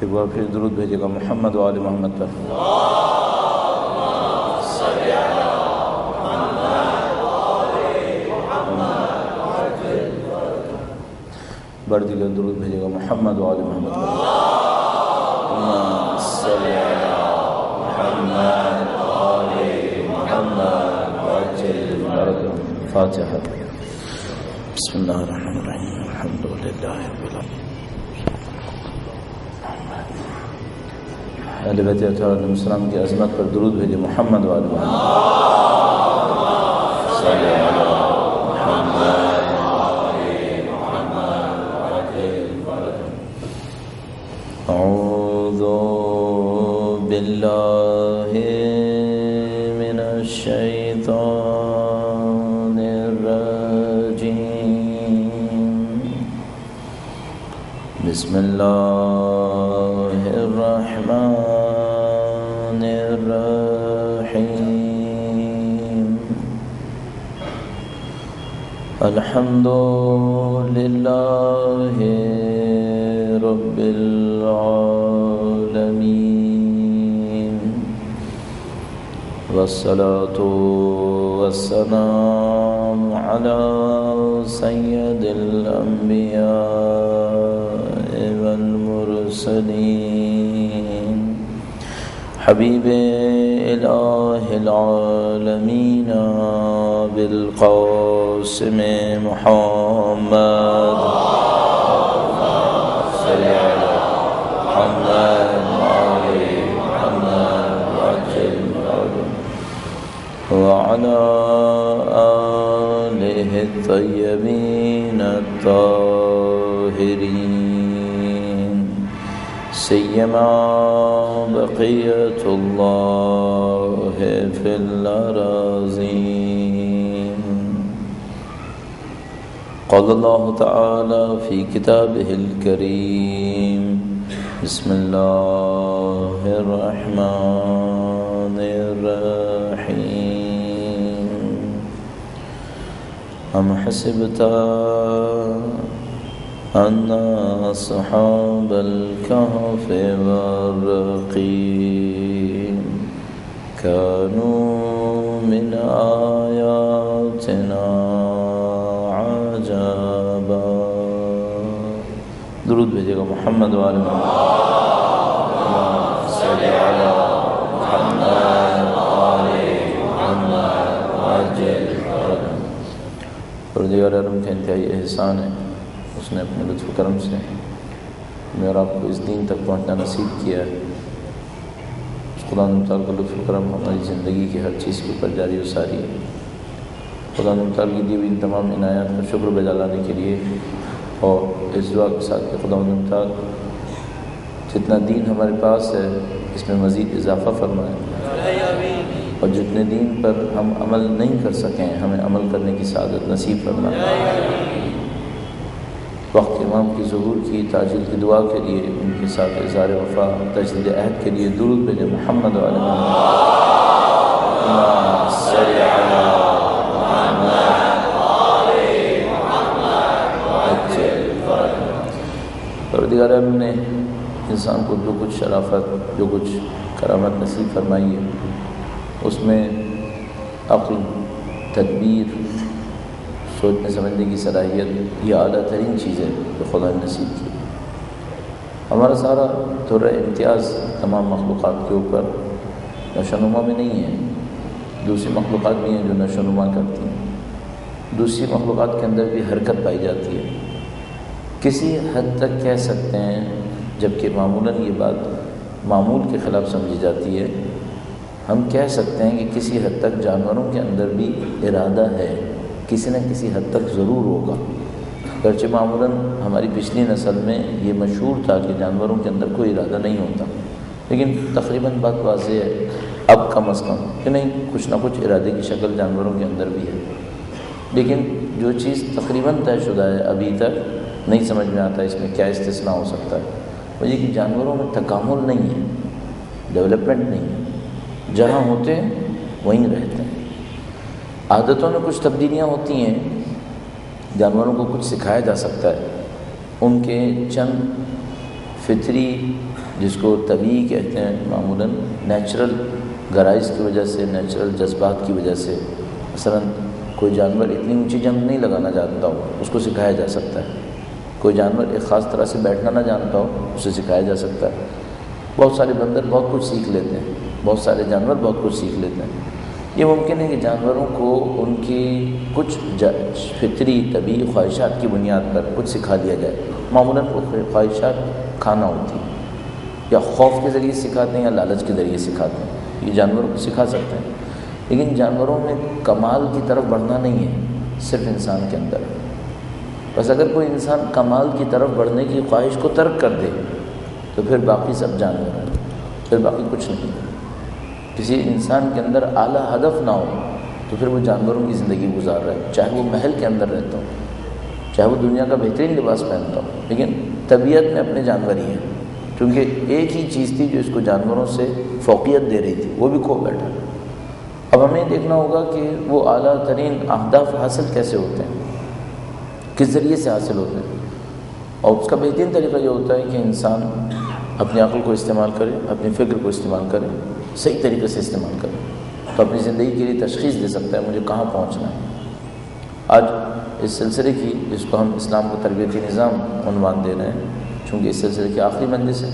ایک بار پھر درود بھیجے گا محمد و آل محمد پر۔ بڑھ دیگر درود بھیجے گا محمد و آل محمد پر۔ اللہم صلی علی محمد و آل محمد وعجل فرجهم۔ فاتحہ۔ بسم اللہ الرحمن الرحیم، الحمد للہ رب العالمین۔ اہل بیت اطہار علیہ السلام کی عظمت پر درود بھیجے محمد و آل محمد۔ صلی علی محمد اعوذ باللہ من الشیطان الرجیم، بسم اللہ الرحمن الرحیم، الحمد للہ رب العالمین، والصلاة والسلام علی سید الانبیاء والمرسلین، حبیب الہ العالمین بالقاسم محمد، صلی علی محمد وآل محمد وعجل فرجهم، وعلى آلہ الطیبین الطاہرین، سیما بقیت اللہ فی الأراضین۔ قال اللہ تعالی فی کتابہ الکریم، بسم اللہ الرحمن الرحیم، ام حسبت ان اصحاب الكهف والرقیم كانوا من آیاتنا عجبا۔ درود بھیجے گا محمد و آل محمد۔ صلی علی محمد و آل محمد وعجل فرجهم۔ پروردگار عالم کا انتہائی احسان ہے، اس نے اپنے لطف و کرم سے میں اور آپ کو اس دین تک پہنچنا نصیب کیا ہے۔ خدا تعالیٰ کا لطف و کرم ہماری زندگی کی ہر چیز کے اوپر جاری و ساری ہے۔ خدا تعالیٰ کی دی ہوئی ان تمام عنایات کا شکر بجا لانے کے لیے اور اس دعا کے ساتھ کہ خدا تعالیٰ جتنا دین ہمارے پاس ہے اس میں مزید اضافہ فرمائے، اور جتنے دین پر ہم عمل نہیں کر سکیں ہمیں عمل کرنے کی سعادت نصیب فرمائے۔ وقت امام کی ظہور کی تاجیل کی دعا کے لیے ان کے ساتھ اظہار وفا تجدید عہد کے لیے درود بھیجے محمد و آل محمد۔ اللہم صلی علی محمد وآل محمد وعجل فرجهم۔ پروردگار عالم نے انسان کو جو کچھ شرافت، جو کچھ کرامت نصیب فرمائی ہے، اس میں عقل، تدبیر، سوچنے سمجھنے کی صلاحیت، یہ اعلیٰ ترین چیز ہے جو خدا نے نصیب کی۔ ہمارا سارا دورہ امتیاز تمام مخلوقات کے اوپر نشو و نما میں نہیں ہے، دوسری مخلوقات بھی ہیں جو نشو و نما کرتی ہیں، دوسری مخلوقات کے اندر بھی حرکت پائی جاتی ہے۔ کسی حد تک کہہ سکتے ہیں، جبکہ معمولاً یہ بات معمول کے خلاف سمجھی جاتی ہے، ہم کہہ سکتے ہیں کہ کسی حد تک جانوروں کے اندر بھی ارادہ ہے، کسی نہ کسی حد تک ضرور ہوگا۔ اگرچہ معمولاً ہماری پچھلی نسل میں یہ مشہور تھا کہ جانوروں کے اندر کوئی ارادہ نہیں ہوتا، لیکن تقریباً بات واضح ہے اب کم از کم کہ نہیں، کچھ نہ کچھ ارادے کی شکل جانوروں کے اندر بھی ہے۔ لیکن جو چیز تقریباً طے شدہ ہے ابھی تک نہیں سمجھ میں آتا اس میں کیا استثناء ہو سکتا ہے، وہ یہ کہ جانوروں میں تکامل نہیں ہے، ڈیولپمنٹ نہیں ہے، جہاں ہوتے ہیں وہیں رہتے ہیں۔ عادتوں میں کچھ تبدیلیاں ہوتی ہیں، جانوروں کو کچھ سکھایا جا سکتا ہے، ان کے چند فطری جس کو طبیعی کہتے ہیں معمولاً نیچرل غرائز کی وجہ سے، نیچرل جذبات کی وجہ سے، مثلا کوئی جانور اتنی اونچی جمپ نہیں لگانا جانتا ہو، اس کو سکھایا جا سکتا ہے۔ کوئی جانور ایک خاص طرح سے بیٹھنا نہ جانتا ہو، اسے سکھایا جا سکتا ہے۔ بہت سارے بندر بہت کچھ سیکھ لیتے ہیں، بہت سارے جانور بہت کچھ سیکھ لیتے ہیں۔ یہ ممکن ہے کہ جانوروں کو ان کی کچھ فطری طبیعی خواہشات کی بنیاد پر کچھ سکھا دیا جائے۔ معمولاً وہ خواہشات کھانا ہوتی ہیں، یا خوف کے ذریعے سکھاتے ہیں یا لالچ کے ذریعے سکھاتے ہیں، یہ جانوروں کو سکھا سکتے ہیں۔ لیکن جانوروں میں کمال کی طرف بڑھنا نہیں ہے، صرف انسان کے اندر۔ بس اگر کوئی انسان کمال کی طرف بڑھنے کی خواہش کو ترک کر دے تو پھر باقی سب جانور ہیں، پھر باقی کچھ نہیں۔ کسی انسان کے اندر اعلیٰ ہدف نہ ہو تو پھر وہ جانوروں کی زندگی گزار رہا ہے، چاہے وہ محل کے اندر رہتا ہو، چاہے وہ دنیا کا بہترین لباس پہنتا ہو، لیکن طبیعت میں اپنے جانور ہی ہیں، کیونکہ ایک ہی چیز تھی جو اس کو جانوروں سے فوقیت دے رہی تھی، وہ بھی کھو بیٹھا۔ اب ہمیں دیکھنا ہوگا کہ وہ اعلیٰ ترین اہداف حاصل کیسے ہوتے ہیں، کس ذریعے سے حاصل ہوتے ہیں، اور اس کا بہترین طریقہ یہ ہوتا ہے کہ انسان اپنی عقل کو استعمال کرے، اپنی فکر کو استعمال کرے، صحیح طریقے سے استعمال کرے، تو اپنی زندگی کے لیے تشخیص دے سکتا ہے مجھے کہاں پہنچنا ہے۔ آج اس سلسلے کی، جس کو ہم اسلام کا تربیتی نظام عنوان دے رہے ہیں، چونکہ اس سلسلے کی آخری مجلس ہے،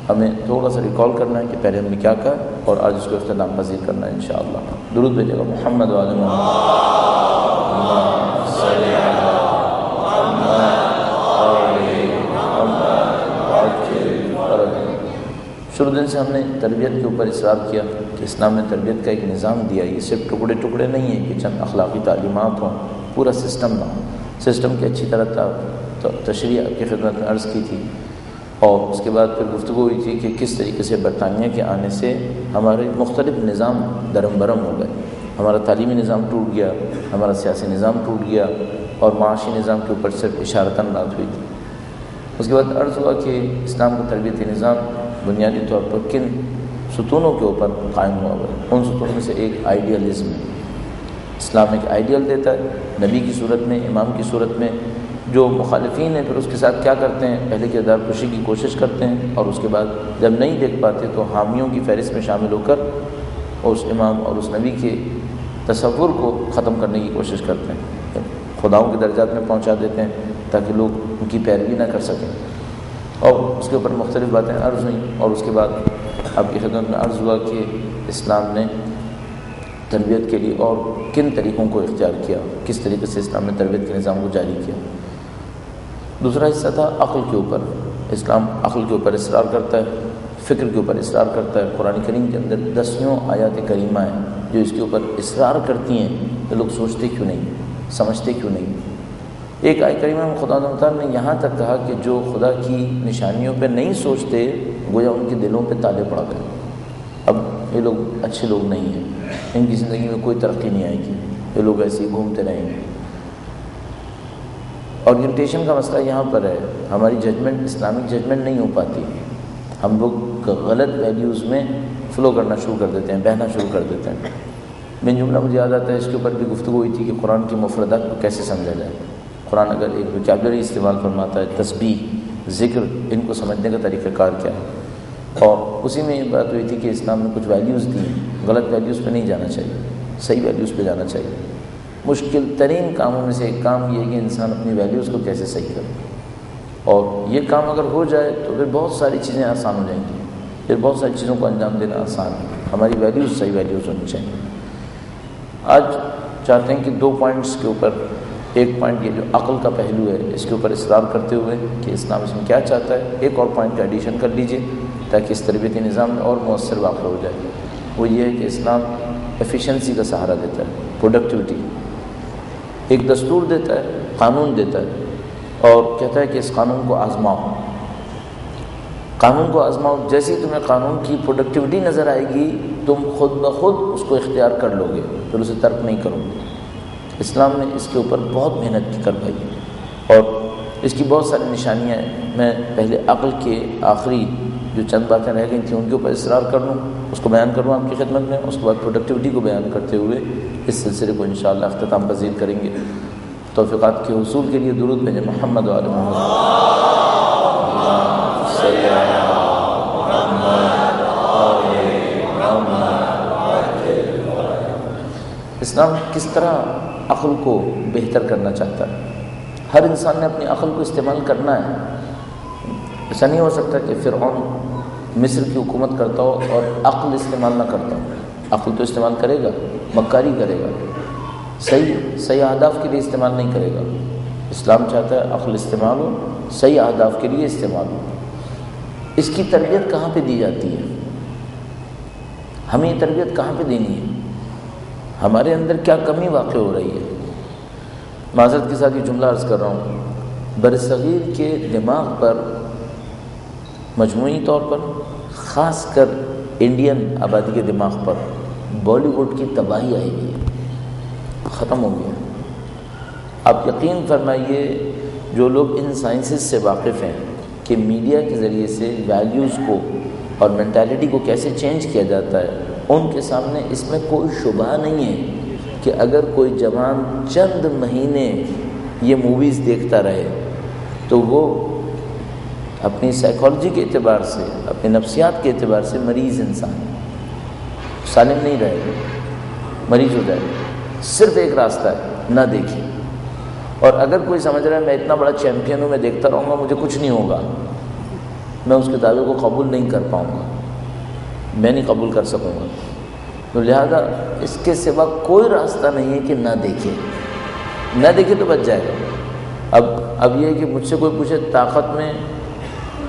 ہمیں تھوڑا سا ریکال کرنا ہے کہ پہلے ہم نے کیا کہا اور آج اس کو اختتام پذیر کرنا ہے انشاءاللہ۔ درود بھیجے گا محمد وعلی شروع دن سے ہم نے تربیت کے اوپر اصرار کیا کہ اسلام نے تربیت کا ایک نظام دیا، یہ صرف ٹکڑے ٹکڑے نہیں ہیں کہ چند اخلاقی تعلیمات ہوں، پورا سسٹم نہ ہو۔ سسٹم کی اچھی طرح تشریح آپ کی خدمت میں عرض کی تھی، اور اس کے بعد پھر گفتگو ہوئی تھی کہ کس طریقے سے برطانیہ کے آنے سے ہمارے مختلف نظام درم برم ہو گئے، ہمارا تعلیمی نظام ٹوٹ گیا، ہمارا سیاسی نظام ٹوٹ گیا، اور معاشی نظام کے اوپر صرف اشارتاً بات ہوئی تھی۔ اس کے بعد عرض ہوا کہ اسلام کا تربیتی نظام بنیادی طور پر کن ستونوں کے اوپر قائم ہوا ہے۔ ان ستونوں میں سے ایک آئیڈیالزم ہے۔ اسلام ایک آئیڈیل دیتا ہے، نبی کی صورت میں، امام کی صورت میں۔ جو مخالفین ہیں پھر اس کے ساتھ کیا کرتے ہیں، پہلے کردار کشی کی کوشش کرتے ہیں، اور اس کے بعد جب نہیں دیکھ پاتے تو حامیوں کی فہرست میں شامل ہو کر اس امام اور اس نبی کے تصور کو ختم کرنے کی کوشش کرتے ہیں، خداؤں کے درجات میں پہنچا دیتے ہیں تاکہ لوگ ان کی پیروی نہ کر سکیں، اور اس کے اوپر مختلف باتیں عرض ہوئیں۔ اور اس کے بعد آپ کی خدمت میں عرض ہوا کہ اسلام نے تربیت کے لیے اور کن طریقوں کو اختیار کیا، کس طریقے سے اسلام نے تربیت کے نظام کو جاری کیا۔ دوسرا حصہ تھا عقل کے اوپر۔ اسلام عقل کے اوپر اصرار کرتا ہے، فکر کے اوپر اصرار کرتا ہے۔ قرآن کریم کے اندر 10 آیات کریمہ ہیں جو اس کے اوپر اصرار کرتی ہیں کہ لوگ سوچتے کیوں نہیں، سمجھتے کیوں نہیں۔ ایک آیت کریمہ میں خدا تعالیٰ نے یہاں تک کہا کہ جو خدا کی نشانیوں پہ نہیں سوچتے گویا ان کے دلوں پہ تالے پڑ گئے، اب یہ لوگ اچھے لوگ نہیں ہیں، ان کی زندگی میں کوئی ترقی نہیں آئے گی، یہ لوگ ایسے ہی گھومتے رہیں گے۔ اورینٹیشن کا مسئلہ یہاں پر ہے، ہماری ججمنٹ اسلامک ججمنٹ نہیں ہو پاتی، ہم لوگ غلط ویلیوز میں فلو کرنا شروع کر دیتے ہیں، بہنا شروع کر دیتے ہیں۔ بن جملہ مجھے یاد آتا ہے، اس کے اوپر بھی گفتگو ہوئی تھی کہ قرآن کی مفردات کو کیسے سمجھا جائے۔ قرآن اگر ایک ویکیبلری استعمال فرماتا ہے، تسبیح، ذکر، ان کو سمجھنے کا طریقہ کار کیا ہے، اور اسی میں یہ بات ہوئی تھی کہ اسلام نے کچھ ویلیوز دی، غلط ویلیوز پہ نہیں جانا چاہیے، صحیح ویلیوز پہ جانا چاہیے۔ مشکل ترین کاموں میں سے ایک کام یہ ہے کہ انسان اپنی ویلیوز کو کیسے صحیح کرے، اور یہ کام اگر ہو جائے تو پھر بہت ساری چیزیں آسان ہو جائیں گی، پھر بہت ساری چیزوں کو انجام دینا آسان ہے۔ ہماری ویلیوز صحیح ویلیوز ہونی چاہیے۔ آج چاہتے ہیں کہ 2 پوائنٹس کے اوپر، ایک پوائنٹ یہ جو عقل کا پہلو ہے اس کے اوپر اصرار کرتے ہوئے کہ اسلام اس میں کیا چاہتا ہے، ایک اور پوائنٹ کا ایڈیشن کر لیجئے تاکہ اس تربیتی نظام میں اور مؤثر واقع ہو جائے۔ وہ یہ ہے کہ اسلام ایفیشنسی کا سہارا دیتا ہے، پروڈکٹیوٹی، ایک دستور دیتا ہے، قانون دیتا ہے، اور کہتا ہے کہ اس قانون کو آزماؤ، قانون کو آزماؤ۔ جیسے ہی تمہیں قانون کی پروڈکٹیوٹی نظر آئے گی تم خود بخود اس کو اختیار کر لو گے، پھر اسے ترک نہیں کرو گے۔ اسلام نے اس کے اوپر بہت محنت کی کروائی، اور اس کی بہت ساری نشانیاں ہیں۔ میں پہلے عقل کے آخری جو چند باتیں رہ گئی تھیں ان کے اوپر اصرار کر لوں، اس کو بیان کروں آپ کی خدمت میں، اس کے بعد پروڈکٹیوٹی کو بیان کرتے ہوئے اس سلسلے کو انشاءاللہ اختتام پذیر کریں گے۔ توفیقات کے حصول کے لیے درود بھیجیں محمد و آل محمد۔ اسلام کس طرح عقل کو بہتر کرنا چاہتا ہے. ہر انسان نے اپنی عقل کو استعمال کرنا ہے. ایسا نہیں ہو سکتا کہ فرعون مصر کی حکومت کرتا ہو اور عقل استعمال نہ کرتا ہو. عقل تو استعمال کرے گا، مکاری کرے گا، صحیح اہداف کے لیے استعمال نہیں کرے گا. اسلام چاہتا ہے عقل استعمال ہو، صحیح اہداف کے لیے استعمال ہو. اس کی تربیت کہاں پہ دی جاتی ہے؟ ہمیں یہ تربیت کہاں پہ دینی ہے؟ ہمارے اندر کیا کمی واقع ہو رہی ہے؟ معذرت کے ساتھ یہ جملہ عرض کر رہا ہوں، برصغیر کے دماغ پر مجموعی طور پر، خاص کر انڈین آبادی کے دماغ پر بالی ووڈ کی تباہی آئی ہوئی ہے، ختم ہو گیا. آپ یقین فرمائیے جو لوگ ان سائنسز سے واقف ہیں کہ میڈیا کے ذریعے سے ویلیوز کو اور مینٹالٹی کو کیسے چینج کیا جاتا ہے، ان کے سامنے اس میں کوئی شبہ نہیں ہے کہ اگر کوئی جوان چند مہینے یہ موویز دیکھتا رہے تو وہ اپنی سائیکالوجی کے اعتبار سے، اپنے نفسیات کے اعتبار سے مریض انسان ہے، سالم نہیں رہے گا، مریض ہو جائے گا. صرف ایک راستہ ہے، نہ دیکھیں. اور اگر کوئی سمجھ رہا ہے میں اتنا بڑا چیمپئن ہوں، میں دیکھتا رہوں گا مجھے کچھ نہیں ہوگا، میں اس کے دعوے کو قبول نہیں کر پاؤں گا، میں نہیں قبول کر سکوں گا. تو لہذا اس کے سوا کوئی راستہ نہیں ہے کہ نہ دیکھے. نہ دیکھے تو بچ جائے گا. اب یہ ہے کہ مجھ سے کوئی پوچھے طاقت میں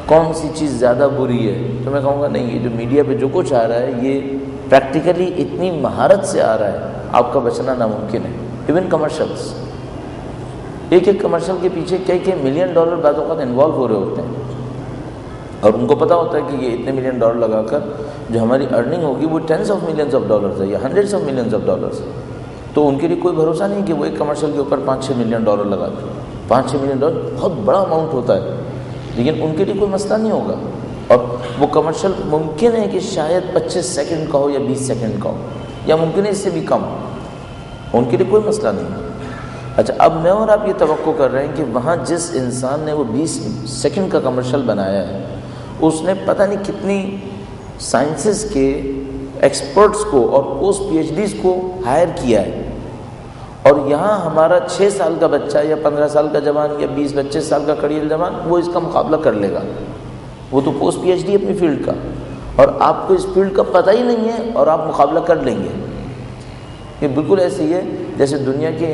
کون سی چیز زیادہ بری ہے، تو میں کہوں گا نہیں، یہ جو میڈیا پہ جو کچھ آ رہا ہے یہ پریکٹیکلی اتنی مہارت سے آ رہا ہے آپ کا بچنا ناممکن ہے. ایون کمرشلس، ایک کمرشل کے پیچھے کئی ملین ڈالر بعض اوقات انوالو ہو رہے ہوتے ہیں، اور ان کو پتہ ہوتا ہے کہ یہ اتنے ملین ڈالر لگا کر جو ہماری ارننگ ہوگی وہ tens of millions of dollars ہے یا hundreds of millions of dollars ہے. تو ان کے لیے کوئی بھروسہ نہیں کہ وہ ایک کمرشل کے اوپر 5-6 ملین ڈالر لگا دیں. 5-6 ملین ڈالر بہت بڑا اماؤنٹ ہوتا ہے، لیکن ان کے لیے کوئی مسئلہ نہیں ہوگا. اور وہ کمرشل ممکن ہے کہ شاید 25 سیکنڈ کا ہو یا 20 سیکنڈ کا ہو، یا ممکن ہے اس سے بھی کم، ان کے لیے کوئی مسئلہ نہیں. اچھا، اب میں اور آپ یہ توقع کر رہے ہیں کہ وہاں جس انسان نے وہ 20 سیکنڈ کا کمرشل بنایا ہے اس نے پتہ نہیں کتنی سائنسز کے ایکسپرٹس کو اور پوسٹ پی ایچ ڈیز کو ہائر کیا ہے، اور یہاں ہمارا 6 سال کا بچہ یا 15 سال کا جوان یا 20-25 سال کا کڑیل جوان وہ اس کا مقابلہ کر لے گا. وہ تو پوسٹ پی ایچ ڈی اپنی فیلڈ کا، اور آپ کو اس فیلڈ کا پتہ ہی نہیں ہے اور آپ مقابلہ کر لیں گے. یہ بالکل ایسے ہی ہے جیسے دنیا کے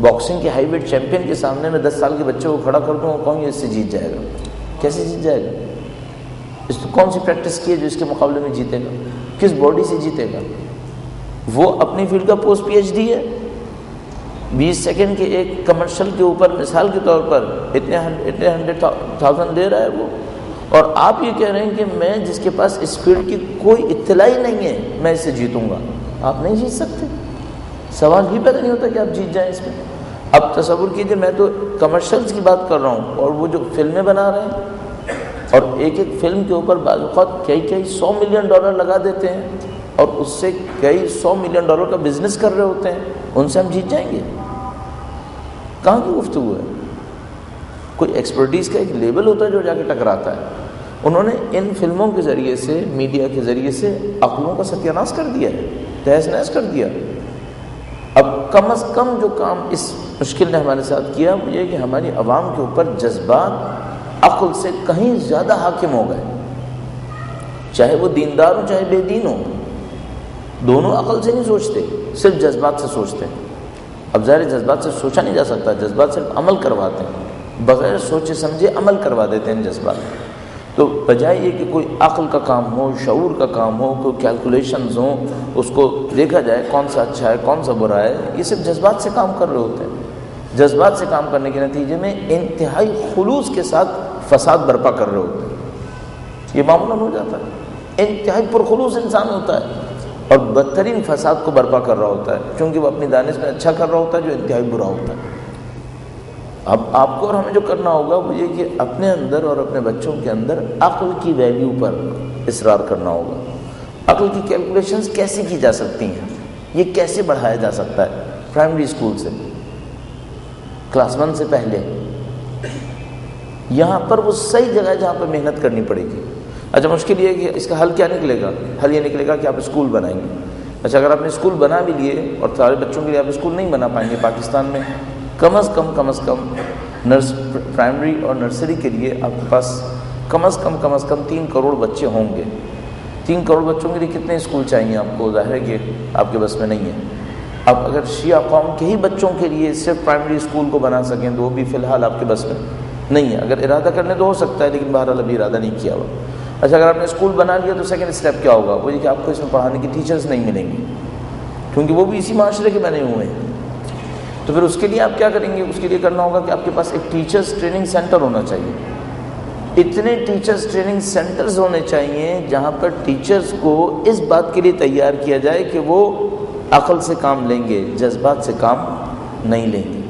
باکسنگ کے ہائی ویٹ چیمپئن کے سامنے میں 10 سال کے بچے کو کھڑا کر دوں اور کہوں یہ اس سے جیت جائے گا. کیسے جیت جائے گا؟ اس تو کون سی پریکٹس کی ہے جو اس کے مقابلے میں جیتے گا؟ کس باڈی سے جیتے گا؟ وہ اپنی فیلڈ کا پوسٹ پی ایچ ڈی ہے. 20 سیکنڈ کے ایک کمرشل کے اوپر مثال کے طور پر اتنے 100,000 دے رہا ہے وہ، اور آپ یہ کہہ رہے ہیں کہ میں جس کے پاس اس فیلڈ کی کوئی اطلاع ہی نہیں ہے میں اس سے جیتوں گا. آپ نہیں جیت سکتے. سوال ہی پیدا نہیں ہوتا کہ آپ جیت جائیں اس میں. اب تصور کیجئے، میں تو کمرشلز کی بات کر رہا ہوں، اور وہ جو فلمیں بنا رہے ہیں اور ایک فلم کے اوپر بعض اوقات کئی 100 ملین ڈالر لگا دیتے ہیں اور اس سے کئی 100 ملین ڈالر کا بزنس کر رہے ہوتے ہیں، ان سے ہم جیت جائیں گے؟ کہاں کی گفتگو ہے؟ کوئی ایکسپرٹیز کا ایک لیول ہوتا ہے جو جا کے ٹکراتا ہے. انہوں نے ان فلموں کے ذریعے سے، میڈیا کے ذریعے سے عقلوں کا ستیہ ناش کر دیا ہے، تہس نہس کر دیا. اب کم از کم جو کام اس مشکل نے ہمارے ساتھ کیا وہ یہ کہ ہماری عوام کے اوپر جذبات عقل سے کہیں زیادہ حاکم ہو گئے. چاہے وہ دیندار ہو چاہے بے دین ہو، دونوں عقل سے نہیں سوچتے، صرف جذبات سے سوچتے ہیں. اب ظاہر جذبات سے سوچا نہیں جا سکتا، جذبات صرف عمل کرواتے ہیں، بغیر سوچے سمجھے عمل کروا دیتے ہیں جذبات. تو بجائے یہ کہ کوئی عقل کا کام ہو، شعور کا کام ہو، کوئی کیلکولیشنز ہوں، اس کو دیکھا جائے کون سا اچھا ہے کون سا برا ہے، یہ صرف جذبات سے کام کر رہے ہوتے ہیں. جذبات سے کام کرنے کے نتیجے میں انتہائی خلوص کے ساتھ فساد برپا کر رہے ہوتے ہیں. یہ معمولاً ہو جاتا ہے. انتہائی پرخلوص انسان ہوتا ہے اور بدترین فساد کو برپا کر رہا ہوتا ہے، کیونکہ وہ اپنی دانش میں اچھا کر رہا ہوتا ہے جو انتہائی برا ہوتا ہے. اب آپ کو اور ہمیں جو کرنا ہوگا وہ یہ کہ اپنے اندر اور اپنے بچوں کے اندر عقل کی ویلیو پر اصرار کرنا ہوگا. عقل کی کیلکولیشنز کیسے کی جا سکتی ہیں، یہ کیسے بڑھایا جا سکتا ہے؟ پرائمری اسکول سے، کلاس 1 سے پہلے. یہاں پر وہ صحیح جگہ ہے جہاں پر محنت کرنی پڑے گی. اچھا، مشکل یہ ہے کہ اس کا حل کیا نکلے گا؟ حل یہ نکلے گا کہ آپ اسکول بنائیں گے. اچھا اگر آپ نے اسکول بنا بھی لیے اور سارے بچوں کے لیے آپ اسکول نہیں بنا پائیں گے پاکستان میں، کم از کم پرائمری اور نرسری کے لیے آپ کے پاس کم از کم 3 کروڑ بچے ہوں گے۔ 3 کروڑ بچوں کے لیے کتنے اسکول چاہیے آپ کو؟ ظاہر ہے کہ آپ کے بس میں نہیں ہے۔ اب اگر شیعہ قوم کے ہی بچوں کے لیے صرف پرائمری اسکول کو بنا سکیں تو وہ بھی فی الحال آپ کے بس میں نہیں ہے۔ اگر ارادہ کرنے تو ہو سکتا ہے، لیکن بہرحال ابھی ارادہ نہیں کیا ہوا۔ اچھا اگر آپ نے اسکول بنا لیا تو سیکنڈ اسٹیپ کیا ہوگا؟ وہ یہ کہ آپ کو اس میں پڑھانے کی ٹیچرز نہیں ملیں گے، کیونکہ وہ بھی اسی معاشرے کے بنے ہوئے ہیں۔ تو پھر اس کے لیے آپ کیا کریں گے؟ اس کے لیے کرنا ہوگا کہ آپ کے پاس ایک ٹیچرز ٹریننگ سینٹر ہونا چاہیے۔ اتنے ٹیچرز ٹریننگ سینٹرز ہونے چاہیے جہاں پر ٹیچرز کو اس بات کے لیے تیار کیا جائے کہ وہ عقل سے کام لیں گے، جذبات سے کام نہیں لیں گے۔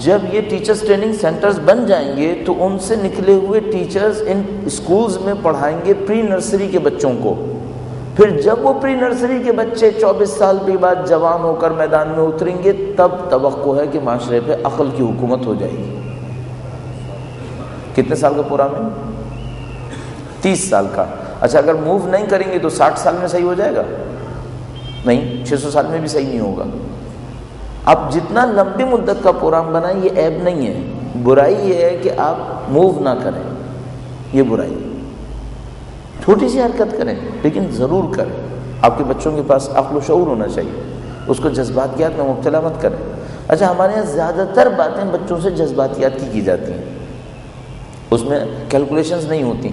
جب یہ ٹیچرز ٹریننگ سینٹرز بن جائیں گے تو ان سے نکلے ہوئے ٹیچرز ان اسکولز میں پڑھائیں گے پری نرسری کے بچوں کو۔ پھر جب وہ پری نرسری کے بچے 24 سال کے بعد جوان ہو کر میدان میں اتریں گے، تب توقع ہے کہ معاشرے پہ عقل کی حکومت ہو جائے گی۔ کتنے سال کا پروگرام ہے؟ 30 سال کا۔ اچھا اگر موو نہیں کریں گے تو 60 سال میں صحیح ہو جائے گا؟ نہیں، 600 سال میں بھی صحیح نہیں ہوگا۔ اب جتنا لمبی مدت کا پروگرام بنائیں یہ عیب نہیں ہے، برائی یہ ہے کہ آپ موو نہ کریں، یہ برائی ہے۔ چھوٹی سی حرکت کریں لیکن ضرور کریں۔ آپ کے بچوں کے پاس عقل و شعور ہونا چاہیے، اس کو جذباتیات میں مبتلا مت کریں۔ اچھا ہمارے یہاں زیادہ تر باتیں بچوں سے جذباتیات کی جاتی ہیں، اس میں کیلکولیشنز نہیں ہوتی۔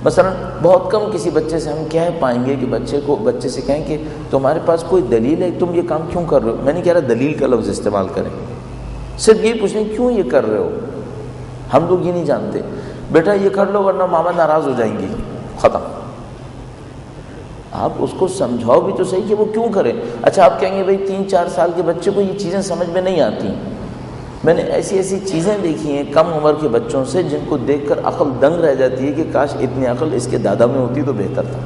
مثلا بہت کم کسی بچے سے ہم کہہ پائیں گے کہ بچے سے کہیں کہ تمہارے پاس کوئی دلیل ہے تم یہ کام کیوں کر رہے ہو؟ میں نہیں کہہ رہا دلیل کا لفظ استعمال کریں، صرف یہ پوچھیں کیوں یہ کر رہے ہو؟ ہم لوگ یہ نہیں جانتے، بیٹا یہ کر لو ورنہ ماما ناراض ہو جائیں گی، ختم۔ آپ اس کو سمجھاؤ بھی تو صحیح کہ وہ کیوں کریں۔ اچھا آپ کہیں گے بھائی 3-4 سال کے بچے کو یہ چیزیں سمجھ میں نہیں آتی۔ میں نے ایسی چیزیں دیکھی ہیں کم عمر کے بچوں سے جن کو دیکھ کر عقل دنگ رہ جاتی ہے کہ کاش اتنی عقل اس کے دادا میں ہوتی تو بہتر تھا،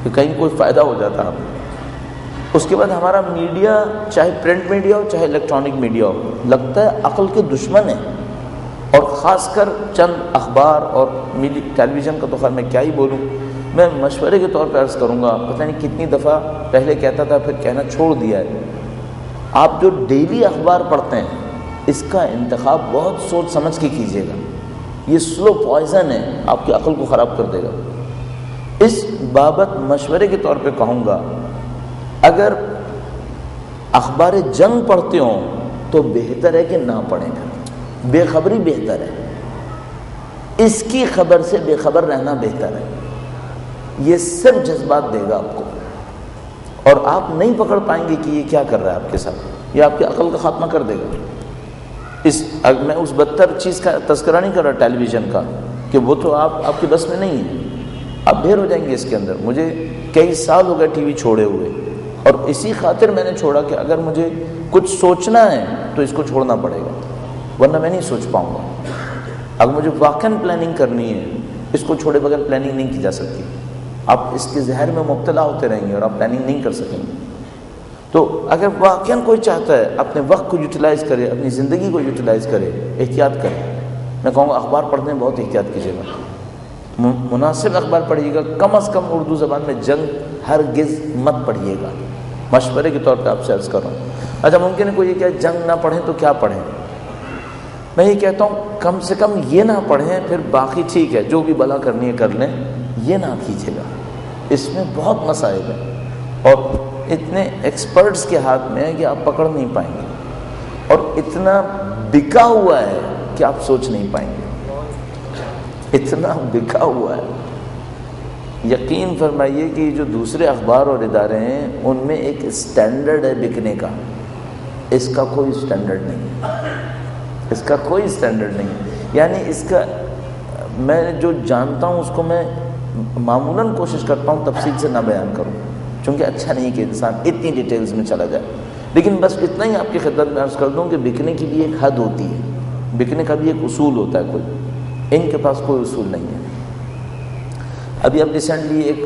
کہ کہیں کوئی فائدہ ہو جاتا ہمیں۔ اس کے بعد ہمارا میڈیا، چاہے پرنٹ میڈیا ہو چاہے الیکٹرانک میڈیا ہو، لگتا ہے عقل کے دشمن ہے، اور خاص کر چند اخبار اور ٹیلی ویژن کا تو خیر میں کیا ہی بولوں۔ میں مشورے کے طور پہ عرض کروں گا، پتہ نہیں کتنی دفعہ پہلے کہتا تھا پھر کہنا چھوڑ دیا ہے، آپ جو ڈیلی اخبار پڑھتے ہیں اس کا انتخاب بہت سوچ سمجھ کے کیجیے گا، یہ سلو پوائزن ہے، آپ کی عقل کو خراب کر دے گا۔ اس بابت مشورے کے طور پہ کہوں گا، اگر اخبار جنگ پڑھتے ہوں تو بہتر ہے کہ نہ پڑھیں، بے خبری بہتر ہے، اس کی خبر سے بے خبر رہنا بہتر ہے۔ یہ صرف جذبات دے گا آپ کو، اور آپ نہیں پکڑ پائیں گے کہ یہ کیا کر رہا ہے آپ کے ساتھ، یہ آپ کی عقل کا خاتمہ کر دے گا۔ میں اس بدتر چیز کا تذکرہ نہیں کر رہا ٹیلی ویژن کا، کہ وہ تو آپ کے بس میں نہیں ہے، آپ ڈھیر ہو جائیں گے اس کے اندر۔ مجھے کئی سال ہو گئے ٹی وی چھوڑے ہوئے، اور اسی خاطر میں نے چھوڑا کہ اگر مجھے کچھ سوچنا ہے تو اس کو چھوڑنا پڑے گا، ورنہ میں نہیں سوچ پاؤں گا۔ اگر مجھے واقعاً پلاننگ کرنی ہے، اس کو چھوڑے بغیر پلاننگ نہیں کی جا سکتی۔ آپ اس کے زہر میں مبتلا ہوتے رہیں گے اور آپ پلاننگ نہیں کر سکیں گے۔ تو اگر واقعاً کوئی چاہتا ہے اپنے وقت کو یوٹیلائز کرے، اپنی زندگی کو یوٹیلائز کرے، احتیاط کرے۔ میں کہوں گا اخبار پڑھنے میں بہت احتیاط کیجیے گا، مناسب اخبار پڑھیے گا، کم از کم اردو زبان میں جنگ ہرگز مت پڑھیے گا، مشورے کے طور پہ آپ سے عرض کر رہا ہوں۔ اچھا ممکن ہے کوئی یہ کہ جنگ نہ پڑھیں تو کیا پڑھیں؟ میں یہ کہتا ہوں کم سے کم یہ نہ پڑھیں، پھر باقی ٹھیک ہے جو بھی بلا کرنی ہے کر لیں، یہ نہ کیجیے گا، اس میں بہت مسائل ہیں، اور اتنے ایکسپرٹس کے ہاتھ میں ہے کہ آپ پکڑ نہیں پائیں گے، اور اتنا بکا ہوا ہے کہ آپ سوچ نہیں پائیں گے، اتنا بکا ہوا ہے۔ یقین فرمائیے کہ جو دوسرے اخبار اور ادارے ہیں ان میں ایک اسٹینڈرڈ ہے بکنے کا، اس کا کوئی اسٹینڈرڈ نہیں ہے، اس کا کوئی اسٹینڈرڈ نہیں ہے۔ یعنی اس کا میں جو جانتا ہوں اس کو میں معمولاً کوشش کرتا ہوں تفصیل سے نہ بیان کروں، چونکہ اچھا نہیں کہ انسان اتنی ڈیٹیلز میں چلا جائے، لیکن بس اتنا ہی آپ کی خدمت میں عرض کر دوں کہ بکنے کی بھی ایک حد ہوتی ہے، بکنے کا بھی ایک اصول ہوتا ہے کوئی، ان کے پاس کوئی اصول نہیں ہے۔ ابھی آپ ریسنٹلی ایک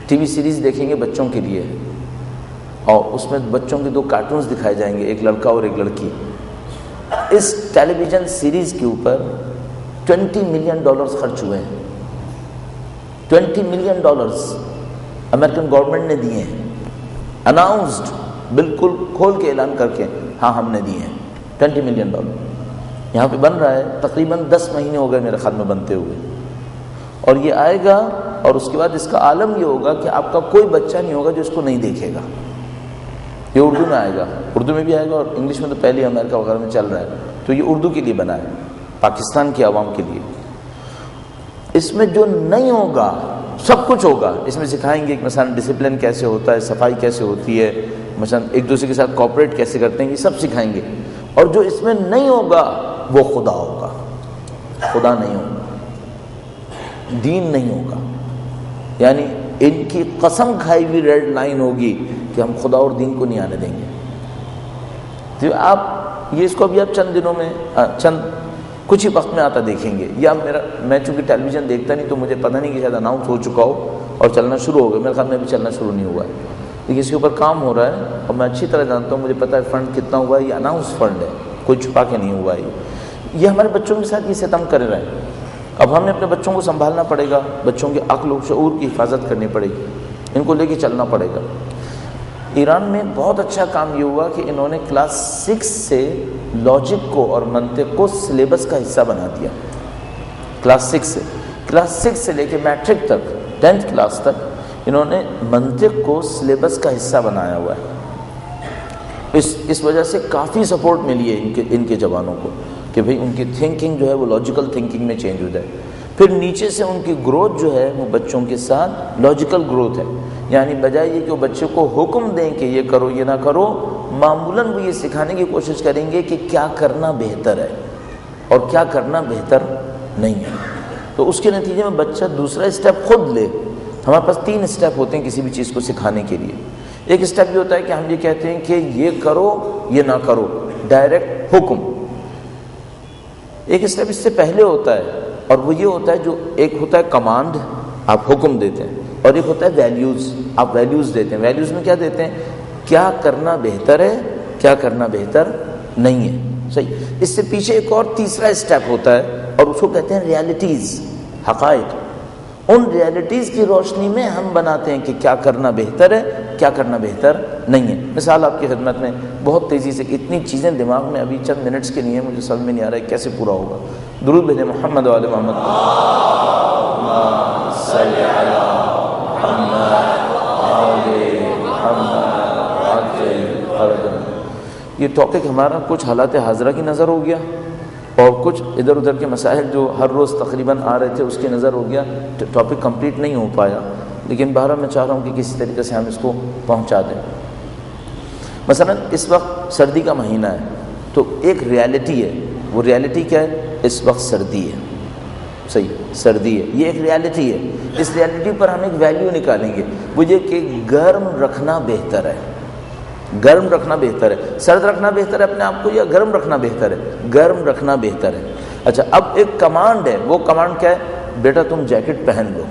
ٹی وی سیریز دیکھیں گے بچوں کے لیے، اور اس میں بچوں کے 2 کارٹونز دکھائے جائیں گے، ایک لڑکا اور ایک لڑکی۔ اس ٹیلی ویژن سیریز کے اوپر $20 ملین خرچ ہوئے ہیں، $20 ملین امریکن گورنمنٹ نے دیے ہیں۔ اناؤنسڈ، بالکل کھول کے اعلان کر کے، ہاں ہم نے دیے ہیں $20 ملین۔ یہاں پہ بن رہا ہے، تقریباً 10 مہینے ہو گئے میرے خیال میں بنتے ہوئے، اور یہ آئے گا، اور اس کے بعد اس کا عالم یہ ہوگا کہ آپ کا کوئی بچہ نہیں ہوگا جو اس کو نہیں دیکھے گا۔ یہ اردو میں آئے گا، اردو میں بھی آئے گا، اور انگلش میں تو پہلے امریکہ وغیرہ میں چل رہا ہے، تو یہ اردو کے لیے بنا ہے، پاکستان کی عوام کے لیے۔ اس میں جو نہیں ہوگا سب کچھ ہوگا، اس میں سکھائیں گے کہ مثلا ڈسپلن کیسے ہوتا ہے، صفائی کیسے ہوتی ہے، مثلا ایک دوسرے کے ساتھ کوآپریٹ کیسے کرتے ہیں، یہ سب سکھائیں گے۔ اور جو اس میں نہیں ہوگا وہ خدا ہوگا، خدا نہیں ہوگا، دین نہیں ہوگا، یعنی ان کی قسم کھائی ہوئی ریڈ لائن ہوگی کہ ہم خدا اور دین کو نہیں آنے دیں گے۔ تو آپ یہ اس کو ابھی آپ چند دنوں میں کچھ ہی وقت میں آتا دیکھیں گے، یا میں چونکہ ٹیلی ویژن دیکھتا نہیں تو مجھے پتہ نہیں کہ شاید اناؤنس ہو چکا ہو اور چلنا شروع ہو گیا، میرے خیال میں ابھی چلنا شروع نہیں ہوا ہے، لیکن اس کے اوپر کام ہو رہا ہے، اور میں اچھی طرح جانتا ہوں، مجھے پتہ ہے فنڈ کتنا ہوا ہے، یہ اناؤنس فنڈ ہے، کوئی چھپا کے نہیں ہوا ہے۔ یہ ہمارے بچوں کے ساتھ یہ ستم کر رہے ہیں۔ اب ہمیں اپنے بچوں کو سنبھالنا پڑے گا، بچوں کے عقل و شعور کی حفاظت کرنی پڑے گی، ان کو لے کے چلنا پڑے گا۔ ایران میں بہت اچھا کام یہ ہوا کہ انہوں نے کلاس 6 سے لاجک کو اور منطق کو سلیبس کا حصہ بنا دیا۔ کلاس 6 سے لے کے میٹرک تک، 10th کلاس تک انہوں نے منطق کو سلیبس کا حصہ بنایا ہوا ہے۔ اس وجہ سے کافی سپورٹ ملی ہے ان کے جوانوں کو کہ بھئی ان کی تھنکنگ جو ہے وہ لاجیکل تھنکنگ میں چینج ہو جائے۔ پھر نیچے سے ان کی گروتھ جو ہے وہ بچوں کے ساتھ لاجیکل گروتھ ہے، یعنی بجائے یہ کہ وہ بچے کو حکم دیں کہ یہ کرو یہ نہ کرو، معمولاً وہ یہ سکھانے کی کوشش کریں گے کہ کیا کرنا بہتر ہے اور کیا کرنا بہتر نہیں ہے۔ تو اس کے نتیجے میں بچہ دوسرا اسٹیپ خود لے۔ ہمارے پاس 3 اسٹیپ ہوتے ہیں کسی بھی چیز کو سکھانے کے لیے۔ ایک اسٹیپ یہ ہوتا ہے کہ ہم یہ کہتے ہیں کہ یہ کرو یہ نہ کرو، ڈائریکٹ حکم۔ ایک اسٹیپ اس سے پہلے ہوتا ہے، اور وہ یہ ہوتا ہے جو ایک ہوتا ہے کمانڈ، آپ حکم دیتے ہیں، اور ایک ہوتا ہے ویلیوز، آپ ویلیوز دیتے ہیں۔ ویلیوز میں کیا دیتے ہیں؟ کیا کرنا بہتر ہے، کیا کرنا بہتر نہیں ہے، صحیح۔ اس سے پیچھے ایک اور تیسرا اسٹیپ ہوتا ہے، اور اس کو کہتے ہیں ریالٹیز، حقائق۔ ان ریالٹیز کی روشنی میں ہم بناتے ہیں کہ کیا کرنا بہتر ہے، کیا کرنا بہتر نہیں ہے۔ مثال آپ کی خدمت میں بہت تیزی سے، اتنی چیزیں دماغ میں ابھی چند منٹس کے لیے مجھے سمجھ میں نہیں آ رہا ہے کیسے پورا ہوگا۔ درود بھیجیں محمد و آل محمد۔ صلی علی محمد۔ یہ ٹاپک ہمارا کچھ حالات حاضرہ کی نظر ہو گیا، اور کچھ ادھر ادھر کے مسائل جو ہر روز تقریباً آ رہے تھے اس کی نظر ہو گیا، ٹاپک کمپلیٹ نہیں ہو پایا، لیکن بہرحال میں چاہ رہا ہوں کہ کسی طریقے سے ہم اس کو پہنچا دیں۔ مثلا اس وقت سردی کا مہینہ ہے، تو ایک ریالٹی ہے، وہ ریالٹی کیا ہے؟ اس وقت سردی ہے، صحیح، سردی ہے، یہ ایک ریالٹی ہے۔ اس ریالٹی پر ہم ایک ویلیو نکالیں گے، وہ یہ کہ گرم رکھنا بہتر ہے، گرم رکھنا بہتر ہے۔ سرد رکھنا بہتر ہے اپنے آپ کو، یا گرم رکھنا بہتر ہے؟ گرم رکھنا بہتر ہے۔ اچھا، اب ایک کمانڈ ہے، وہ کمانڈ کیا ہے؟ بیٹا تم جیکٹ پہن لو،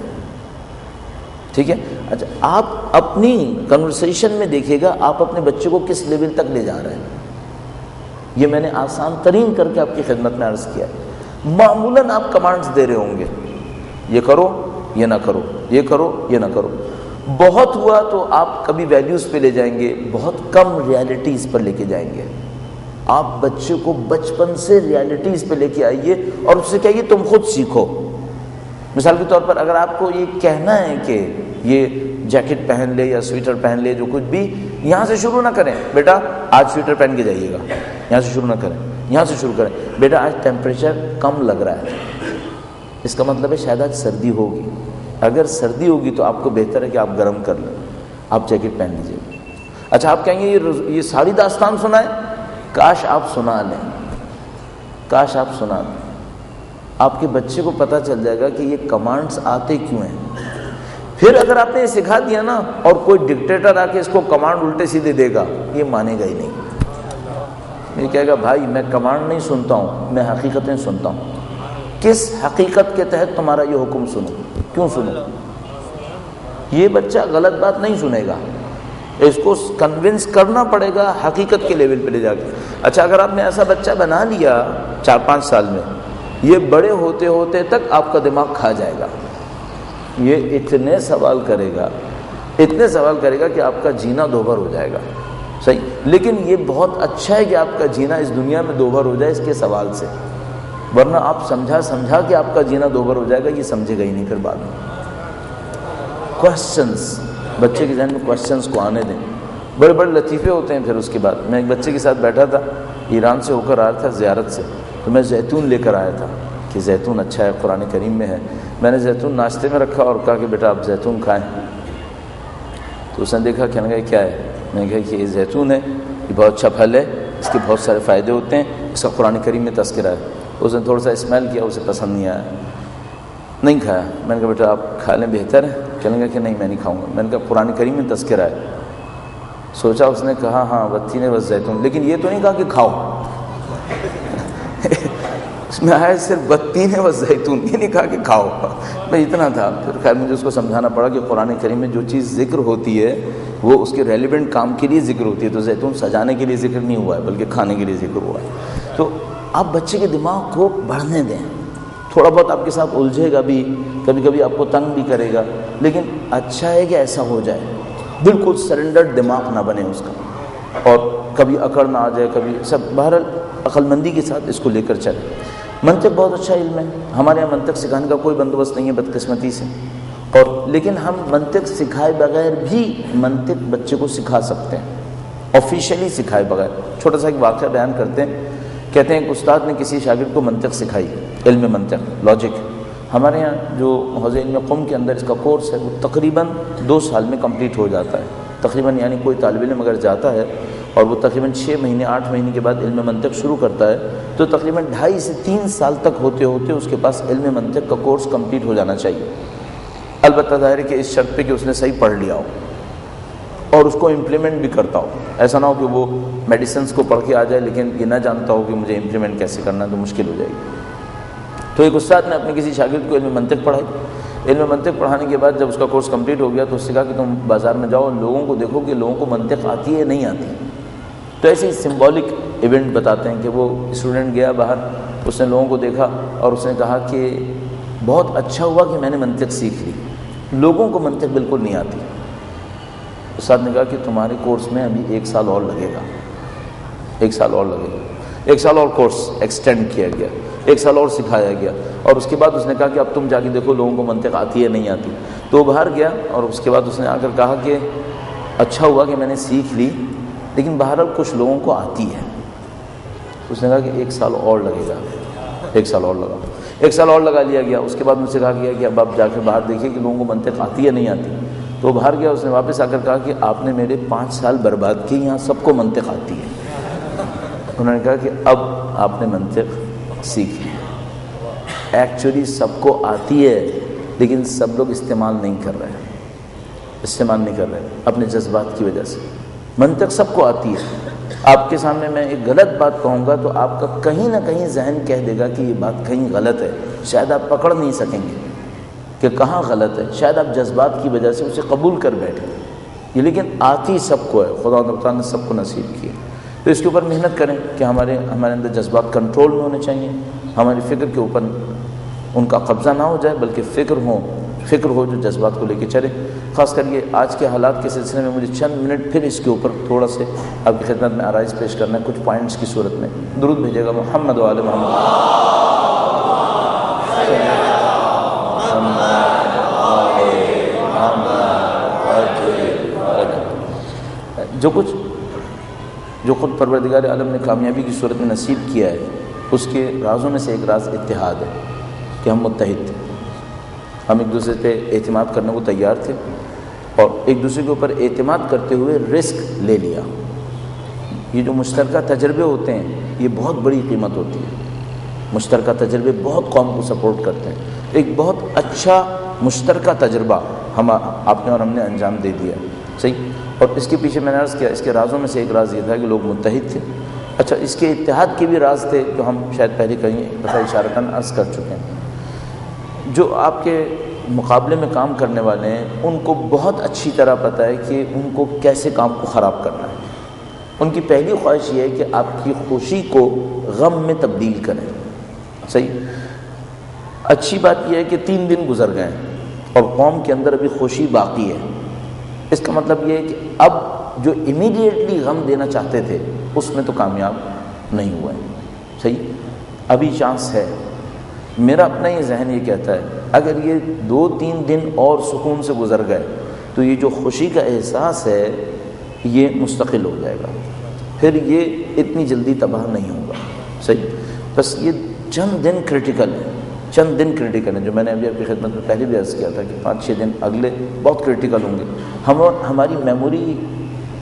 ٹھیک ہے۔ اچھا، آپ اپنی کنورسیشن میں دیکھیے گا آپ اپنے بچے کو کس لیول تک لے جا رہے ہیں۔ یہ میں نے آسان ترین کر کے آپ کی خدمت میں عرض کیا ہے۔ معمولاً آپ کمانڈز دے رہے ہوں گے، یہ کرو یہ نہ کرو، یہ کرو یہ نہ کرو۔ بہت ہوا تو آپ کبھی ویلیوز پہ لے جائیں گے، بہت کم ریالٹیز پر لے کے جائیں گے۔ آپ بچے کو بچپن سے ریالٹیز پہ لے کے آئیے اور اس سے کہیے تم خود سیکھو۔ مثال کے طور پر اگر آپ کو یہ کہنا ہے کہ یہ جیکٹ پہن لے یا سویٹر پہن لے، جو کچھ بھی، یہاں سے شروع نہ کریں، بیٹا آج سویٹر پہن کے جائیے گا، یہاں سے شروع نہ کریں، یہاں سے شروع کریں، بیٹا آج ٹیمپریچر کم لگ رہا ہے، اس کا مطلب ہے شاید آج سردی ہوگی، اگر سردی ہوگی تو آپ کو بہتر ہے کہ آپ گرم کر لیں، آپ جیکٹ پہن لیجیے۔ اچھا، آپ کہیں گے یہ ساری داستان سنائیں، کاش آپ سنا لیں، کاش آپ سنا لیں، آپ کے بچے کو پتہ چل جائے گا کہ یہ کمانڈز آتے کیوں ہیں۔ پھر اگر آپ نے یہ سکھا دیا نا، اور کوئی ڈکٹیٹر آ کے اس کو کمانڈ الٹے سیدھے دے گا، یہ مانے گا ہی نہیں، یہ کہے گا بھائی میں کمانڈ نہیں سنتا ہوں، میں حقیقتیں سنتا ہوں۔ کس حقیقت کے تحت تمہارا یہ حکم سنوں، کیوں سنوں؟ یہ بچہ غلط بات نہیں سنے گا، اس کو کنونس کرنا پڑے گا حقیقت کے لیول پہ لے جا کے۔ اچھا، اگر آپ نے ایسا بچہ بنا لیا 4-5 سال میں، یہ بڑے ہوتے ہوتے تک آپ کا دماغ کھا جائے گا، یہ اتنے سوال کرے گا اتنے سوال کرے گا کہ آپ کا جینا دوبھر ہو جائے گا. صحیح. لیکن یہ بہت اچھا ہے کہ آپ کا جینا اس دنیا میں دوبھر ہو جائے اس کے سوال سے، ورنہ آپ سمجھا کہ آپ کا جینا دوبھر ہو جائے گا، یہ سمجھے گا ہی نہیں. پھر بعد میں کوشچنس، بچے کے ذہن میں کوشچنس کو آنے دیں، بڑے بڑے لطیفے ہوتے ہیں. پھر اس کے بعد میں ایک بچے کے ساتھ بیٹھا تھا، ایران سے ہو کر آیا تھا زیارت سے، تو میں زیتون لے کر آیا تھا کہ زیتون اچھا ہے، قرآن کریم میں ہے. میں نے زیتون ناشتے میں رکھا اور کہا کہ بیٹا آپ زیتون کھائیں. تو اس نے دیکھا، کہنے لگا کیا ہے؟ میں نے کہا کہ یہ زیتون ہے، یہ بہت اچھا پھل ہے، اس کے بہت سارے فائدے ہوتے ہیں، اس کا قرآن کریم میں تذکرہ ہے. اس نے تھوڑا سا اسمیل کیا، اسے پسند نہیں آیا، نہیں کھایا. میں نے کہا بیٹا آپ کھا لیں بہتر ہے. کہنے لگا کہ نہیں میں نہیں کھاؤں گا. میں نے کہا قرآن کریم میں تذکرہ ہے. سوچا، اس نے کہا ہاں بتی نے بس زیتون، لیکن یہ تو نہیں کہا کہ کھاؤ. اس میں آیا صرف بتی نے بس زیتون، یہ نہیں کہا کہ کھاؤ. میں اتنا تھا. پھر خیر مجھے اس کو سمجھانا پڑا کہ قرآن کریم میں جو چیز ذکر ہوتی ہے وہ اس کے ریلیونٹ کام کے لیے ذکر ہوتی ہے. تو زیتون سجانے کے لیے ذکر نہیں ہوا ہے بلکہ کھانے کے لیے ذکر ہوا ہے. تو آپ بچے کے دماغ کو بڑھنے دیں. تھوڑا بہت آپ کے ساتھ الجھے گا بھی، کبھی کبھی آپ کو تنگ بھی کرے گا، لیکن اچھا ہے کہ ایسا ہو جائے. بالکل سرنڈرڈ دماغ نہ بنے اس کا، اور کبھی اکڑ نہ آ جائے، کبھی سب. بہرحال عقل مندی کے ساتھ اس کو لے کر چلے. منطق بہت اچھا علم ہے. ہمارے یہاں منطق سکھانے کا کوئی بندوبست نہیں ہے بدقسمتی سے، اور لیکن ہم منطق سکھائے بغیر بھی منطق بچے کو سکھا سکتے ہیں، آفیشیلی سکھائے بغیر. چھوٹا سا ایک واقعہ بیان کرتے ہیں. کہتے ہیں ایک استاد نے کسی شاگرد کو منطق سکھائی، علم منطق، لاجک. ہمارے یہاں جو حوزہ علم قم کے اندر اس کا کورس ہے وہ تقریباً 2 سال میں کمپلیٹ ہو جاتا ہے. تقریباً یعنی کوئی طالب علم اگر جاتا ہے اور وہ تقریباً 6 مہینے 8 مہینے کے بعد علم منطق شروع کرتا ہے تو تقریباً 2.5 سے 3 سال تک ہوتے ہوتے اس کے پاس علم منطق کا کورس کمپلیٹ ہو جانا چاہیے. البتہ ظاہر ہے کہ اس شرط پہ کہ اس نے صحیح پڑھ لیا ہو اور اس کو امپلیمنٹ بھی کرتا ہو. ایسا نہ ہو کہ وہ میڈیسنس کو پڑھ کے آ جائے لیکن یہ نہ جانتا ہو کہ مجھے امپلیمنٹ کیسے کرنا ہے، تو مشکل ہو جائے گی. تو ایک استاد نے اپنے کسی شاگرد کو علم منطق پڑھائی. علم منطق پڑھانے کے بعد جب اس کا کورس کمپلیٹ ہو گیا تو اس سے کہا کہ تم بازار میں جاؤ، لوگوں کو دیکھو کہ لوگوں کو منطق آتی ہے نہیں آتی. تو ایسے ہی سمبولک ایونٹ بتاتے ہیں کہ وہ اسٹوڈنٹ گیا باہر، اس نے لوگوں کو دیکھا اور اس نے کہا کہ بہت اچھا ہوا کہ میں نے منطق سیکھ لی، لوگوں کو منطق بالکل نہیں آتی. استاد نے کہا کہ تمہارے کورس میں ابھی 1 سال اور لگے گا، 1 سال اور لگے گا. 1 سال اور کورس ایکسٹینڈ کیا گیا، 1 سال اور سکھایا گیا، اور اس کے بعد اس نے کہا کہ اب تم جا کے دیکھو لوگوں کو منطق آتی ہے نہیں آتی. تو وہ باہر گیا اور اس کے بعد اس نے آ کر کہا کہ اچھا ہوا کہ میں نے سیکھ لی، لیکن بہرحال کچھ لوگوں کو آتی ہے. اس نے کہا کہ 1 سال اور لگے گا. 1 سال اور لگا، 1 سال اور لگا لیا گیا. اس کے بعد مجھ سے کہا گیا کہ اب آپ جا کے باہر دیکھیے کہ لوگوں کو منطق آتی ہے نہیں آتی. تو وہ باہر گیا، اس نے واپس آ کر کہا کہ آپ نے میرے 5 سال برباد کیے، یہاں سب کو منطق آتی ہے. انہوں نے کہا کہ اب آپ نے منطق سیکھی. ایکچولی سب کو آتی ہے لیکن سب لوگ استعمال نہیں کر رہے اپنے جذبات کی وجہ سے. منطق سب کو آتی ہے. آپ کے سامنے میں ایک غلط بات کہوں گا تو آپ کا کہیں نہ کہیں ذہن کہہ دے گا کہ یہ بات کہیں غلط ہے. شاید آپ پکڑ نہیں سکیں گے کہ کہاں غلط ہے، شاید آپ جذبات کی وجہ سے اسے قبول کر بیٹھے. یہ لیکن آتی سب کو ہے، خدا تعالیٰ نے سب کو نصیب کی ہے. تو اس کے اوپر محنت کریں کہ ہمارے اندر جذبات کنٹرول میں ہونے چاہیے. ہماری فکر کے اوپر ان کا قبضہ نہ ہو جائے بلکہ فکر ہو جو جذبات کو لے کے چلے. خاص کر یہ آج کے حالات کے سلسلے میں مجھے چند منٹ پھر اس کے اوپر تھوڑا سے آپ کی خدمت میں آرائز پیش کرنا ہے کچھ پوائنٹس کی صورت میں. درود بھیجے گا محمد و آل محمد. جو خود پروردگار عالم نے کامیابی کی صورت میں نصیب کیا ہے اس کے رازوں میں سے ایک راز اتحاد ہے کہ ہم متحد تھے. ہم ایک دوسرے پہ اعتماد کرنے کو تیار تھے اور ایک دوسرے کے اوپر اعتماد کرتے ہوئے رسک لے لیا. یہ جو مشترکہ تجربے ہوتے ہیں یہ بہت بڑی قیمت ہوتی ہے. مشترکہ تجربے بہت قوم کو سپورٹ کرتے ہیں. ایک بہت اچھا مشترکہ تجربہ آپ نے اور ہم نے انجام دے دیا. صحیح. اور اس کے پیچھے میں نے عرض کیا اس کے رازوں میں سے ایک راز یہ تھا کہ لوگ متحد تھے. اچھا اس کے اتحاد کے بھی راز تھے جو ہم شاید پہلے کہیں دفعہ اشارتاً عرض کر چکے ہیں. جو آپ کے مقابلے میں کام کرنے والے ہیں ان کو بہت اچھی طرح پتہ ہے کہ ان کو کیسے کام کو خراب کرنا ہے. ان کی پہلی خواہش یہ ہے کہ آپ کی خوشی کو غم میں تبدیل کریں. صحیح. اچھی بات یہ ہے کہ 3 دن گزر گئے اور قوم کے اندر ابھی خوشی باقی ہے. اس کا مطلب یہ ہے کہ اب جو امیڈیٹلی غم دینا چاہتے تھے اس میں تو کامیاب نہیں ہوئے. صحیح، ابھی چانس ہے. میرا اپنا یہ ذہن یہ کہتا ہے اگر یہ 2-3 دن اور سکون سے گزر گئے تو یہ جو خوشی کا احساس ہے یہ مستقل ہو جائے گا، پھر یہ اتنی جلدی تباہ نہیں ہوگا. صحیح، بس یہ چند دن کریٹیکل ہیں، چند دن کریٹیکل ہیں، جو میں نے ابھی آپ کی خدمت میں پہلے بھی عرض کیا تھا کہ 5-6 دن اگلے بہت کریٹیکل ہوں گے. ہماری میموری،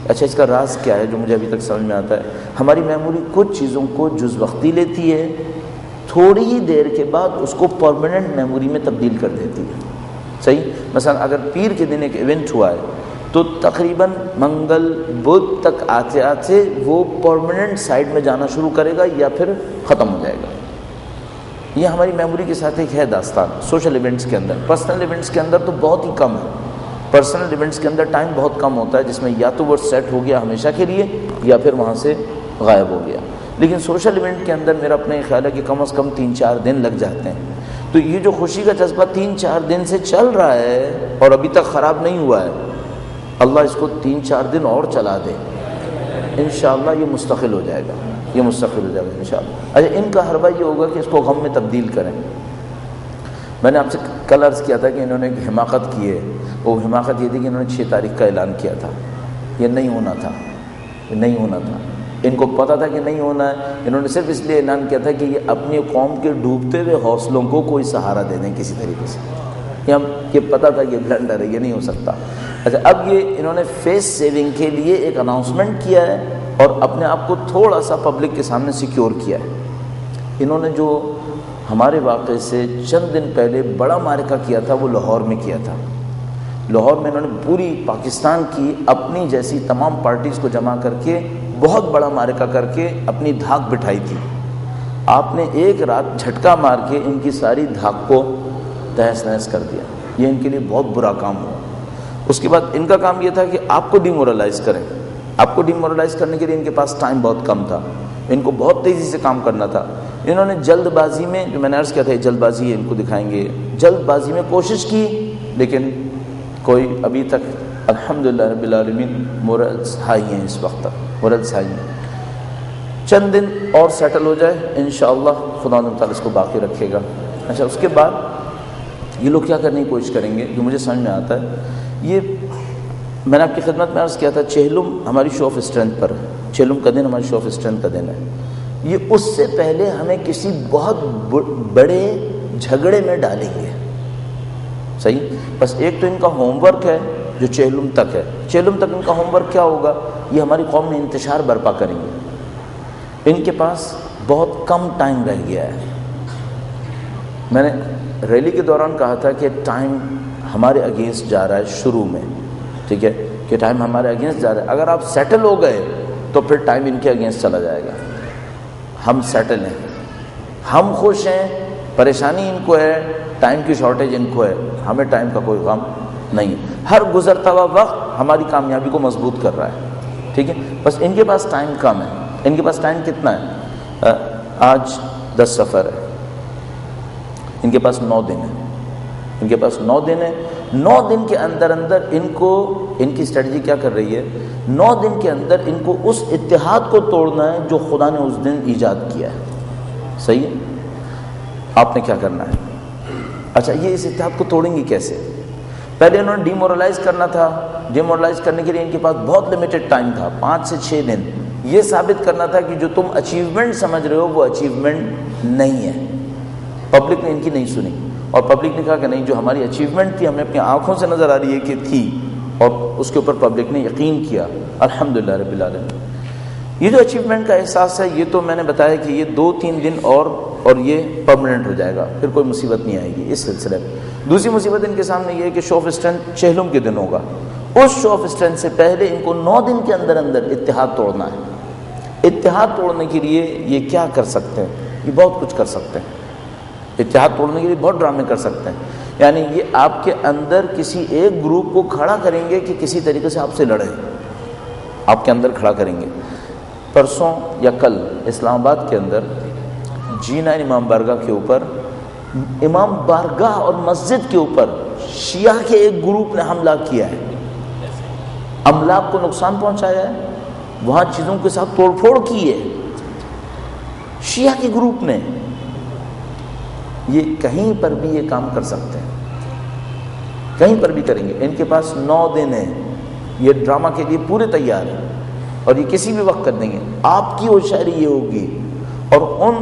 اچھا اس کا راز کیا ہے جو مجھے ابھی تک سمجھ میں آتا ہے، ہماری میموری کچھ چیزوں کو جز وقتی لیتی ہے، تھوڑی ہی دیر کے بعد اس کو پرماننٹ میموری میں تبدیل کر دیتی ہے. صحیح، مثلا اگر پیر کے دن ایک ایونٹ ہوا ہے تو تقریباً منگل بدھ تک آتے آتے وہ پرماننٹ سائڈ میں جانا شروع کرے گا یا پھر ختم ہو جائے گا. یہ ہماری میموری کے ساتھ ایک ہے داستان. سوشل ایونٹس کے اندر، پرسنل ایونٹس کے اندر تو بہت ہی کم ہے. پرسنل ایونٹس کے اندر ٹائم بہت کم ہوتا ہے جس میں یا تو وہ سیٹ ہو گیا ہمیشہ کے لیے یا پھر وہاں سے غائب ہو گیا. لیکن سوشل ایونٹ کے اندر میرا اپنا یہ خیال ہے کہ کم از کم 3-4 دن لگ جاتے ہیں. تو یہ جو خوشی کا جذبہ 3-4 دن سے چل رہا ہے اور ابھی تک خراب نہیں ہوا ہے، اللہ اس کو 3-4 دن اور چلا دے، انشاءاللہ یہ مستقل ہو جائے گا، یہ مستقل ہو جائے گا انشاءاللہ. اچھا، ان کا حربہ یہ ہوگا کہ اس کو غم میں تبدیل کریں. میں نے آپ سے کل عرض کیا تھا کہ انہوں نے ایک حماقت کی ہے. وہ حماقت یہ تھی کہ انہوں نے 6 تاریخ کا اعلان کیا تھا. یہ نہیں ہونا تھا، یہ نہیں ہونا تھا. ان کو پتہ تھا کہ نہیں ہونا ہے، انہوں نے صرف اس لیے اعلان کیا تھا کہ یہ اپنی قوم کے ڈوبتے ہوئے حوصلوں کو کوئی سہارا دے دیں کسی طریقے سے. یہ پتہ تھا یہ بلنڈر ہے، یہ نہیں ہو سکتا. اچھا، اب یہ انہوں نے فیس سیونگ کے لیے ایک اناؤنسمنٹ کیا ہے اور اپنے آپ کو تھوڑا سا پبلک کے سامنے سیکیور کیا ہے. انہوں نے جو ہمارے واقعے سے چند دن پہلے بڑا معرکہ کیا تھا وہ لاہور میں کیا تھا. لاہور میں انہوں نے پوری پاکستان کی اپنی جیسی تمام پارٹیز کو جمع کر کے بہت بڑا معرکہ کر کے اپنی دھاک بٹھائی تھی. آپ نے ایک رات جھٹکا مار کے ان کی ساری دھاک کو تہس نہس کر دیا. یہ ان کے لیے بہت برا کام ہوا. اس کے بعد ان کا کام یہ تھا کہ آپ کو ڈیمورلائز کریں. آپ کو ڈیمورلائز کرنے کے لیے ان کے پاس ٹائم بہت کم تھا، ان کو بہت تیزی سے کام کرنا تھا. انہوں نے جلد بازی میں، جو میں نے عرض کیا تھا جلد بازی ہے، ان کو دکھائیں گے، جلد بازی میں کوشش کی لیکن کوئی ابھی تک الحمدللہ رب العالمین مورلز ہائی ہیں. اس وقت تک مورلز ہائی ہیں. چند دن اور سیٹل ہو جائے انشاءاللہ خدا تعالیٰ اس کو باقی رکھے گا. اچھا، اس کے بعد یہ لوگ کیا کرنے کی کوشش کریں گے جو مجھے سمجھ میں آتا ہے، یہ میں نے آپ کی خدمت میں عرض کیا تھا چہلم ہماری شو آف اسٹرینتھ پر ہے. چہلم کا دن ہماری شو آف اسٹرینتھ کا دن ہے. یہ اس سے پہلے ہمیں کسی بہت بڑے جھگڑے میں ڈالیں گے. صحیح، بس ایک تو ان کا ہوم ورک ہے جو چہلم تک ہے. چہلم تک ان کا ہوم ورک کیا ہوگا؟ یہ ہماری قوم میں انتشار برپا کریں گے. ان کے پاس بہت کم ٹائم رہ گیا ہے. میں نے ریلی کے دوران کہا تھا کہ ٹائم ہمارے اگینسٹ جا رہا ہے شروع میں، ٹھیک ہے، کہ ٹائم ہمارے اگینسٹ جا رہا ہے. اگر آپ سیٹل ہو گئے تو پھر ٹائم ان کے اگینسٹ چلا جائے گا. ہم سیٹل ہیں، ہم خوش ہیں، پریشانی ان کو ہے، ٹائم کی شارٹیج ان کو ہے، ہمیں ٹائم کا کوئی غم نہیں. ہر گزرتا ہوا وقت ہماری کامیابی کو مضبوط کر رہا ہے. ٹھیک ہے، بس ان کے پاس ٹائم کم ہے. ان کے پاس ٹائم کتنا ہے؟ آج 10 سفر ہے، ان کے پاس 9 دن ہے. ان کے پاس 9 دن ہے. 9 دن کے اندر ان کو، ان کی اسٹریٹجی کیا کر رہی ہے، 9 دن کے اندر ان کو اس اتحاد کو توڑنا ہے جو خدا نے اس دن ایجاد کیا ہے. صحیح ہے، آپ نے کیا کرنا ہے؟ اچھا، یہ اس اتحاد کو توڑیں گی کیسے؟ پہلے انہوں نے ڈیمورلائز کرنا تھا. ڈیمورلائز کرنے کے لیے ان کے پاس بہت لمیٹڈ ٹائم تھا، 5 سے 6 دن. یہ ثابت کرنا تھا کہ جو تم اچیومنٹ سمجھ رہے ہو وہ اچیومنٹ نہیں ہے. پبلک نے ان کی نہیں سنی اور پبلک نے کہا کہ نہیں، جو ہماری اچیومنٹ تھی ہمیں اپنی آنکھوں سے نظر آ رہی ہے کہ تھی، اور اس کے اوپر پبلک نے یقین کیا. الحمدللہ رب العالمین. یہ جو اچیومنٹ کا احساس ہے، یہ تو میں نے بتایا کہ یہ 2-3 دن اور یہ پرماننٹ ہو جائے گا، پھر کوئی مصیبت نہیں آئے گی اس سلسلے میں. دوسری مصیبت ان کے سامنے یہ ہے کہ شو آف اسٹرینتھ چہلم کے دن ہوگا. اس شو آف اسٹرینتھ سے پہلے ان کو 9 دن کے اندر اتحاد توڑنا ہے. اتحاد توڑنے کے لیے یہ کیا کر سکتے ہیں؟ یہ بہت کچھ کر سکتے ہیں. اتحاد توڑنے کے لیے بہت ڈرامے کر سکتے ہیں. یعنی یہ آپ کے اندر کسی ایک گروپ کو کھڑا کریں گے کہ کسی طریقے سے آپ سے لڑے، آپ کے اندر کھڑا کریں گے. پرسوں یا کل اسلام آباد کے اندر G9 امام بارگاہ کے اوپر، امام بارگاہ اور مسجد کے اوپر شیعہ کے ایک گروپ نے حملہ کیا ہے. املاک کو نقصان پہنچایا ہے، وہاں چیزوں کے ساتھ توڑ پھوڑ کی ہے شیعہ کے گروپ نے۔ یہ کہیں پر بھی یہ کام کر سکتے ہیں، کہیں پر بھی کریں گے۔ ان کے پاس 9 دن ہیں، یہ ڈرامہ کے لیے پورے تیار ہیں اور یہ کسی بھی وقت کر دیں گے۔ آپ کی ہوشیاری یہ ہوگی، اور ان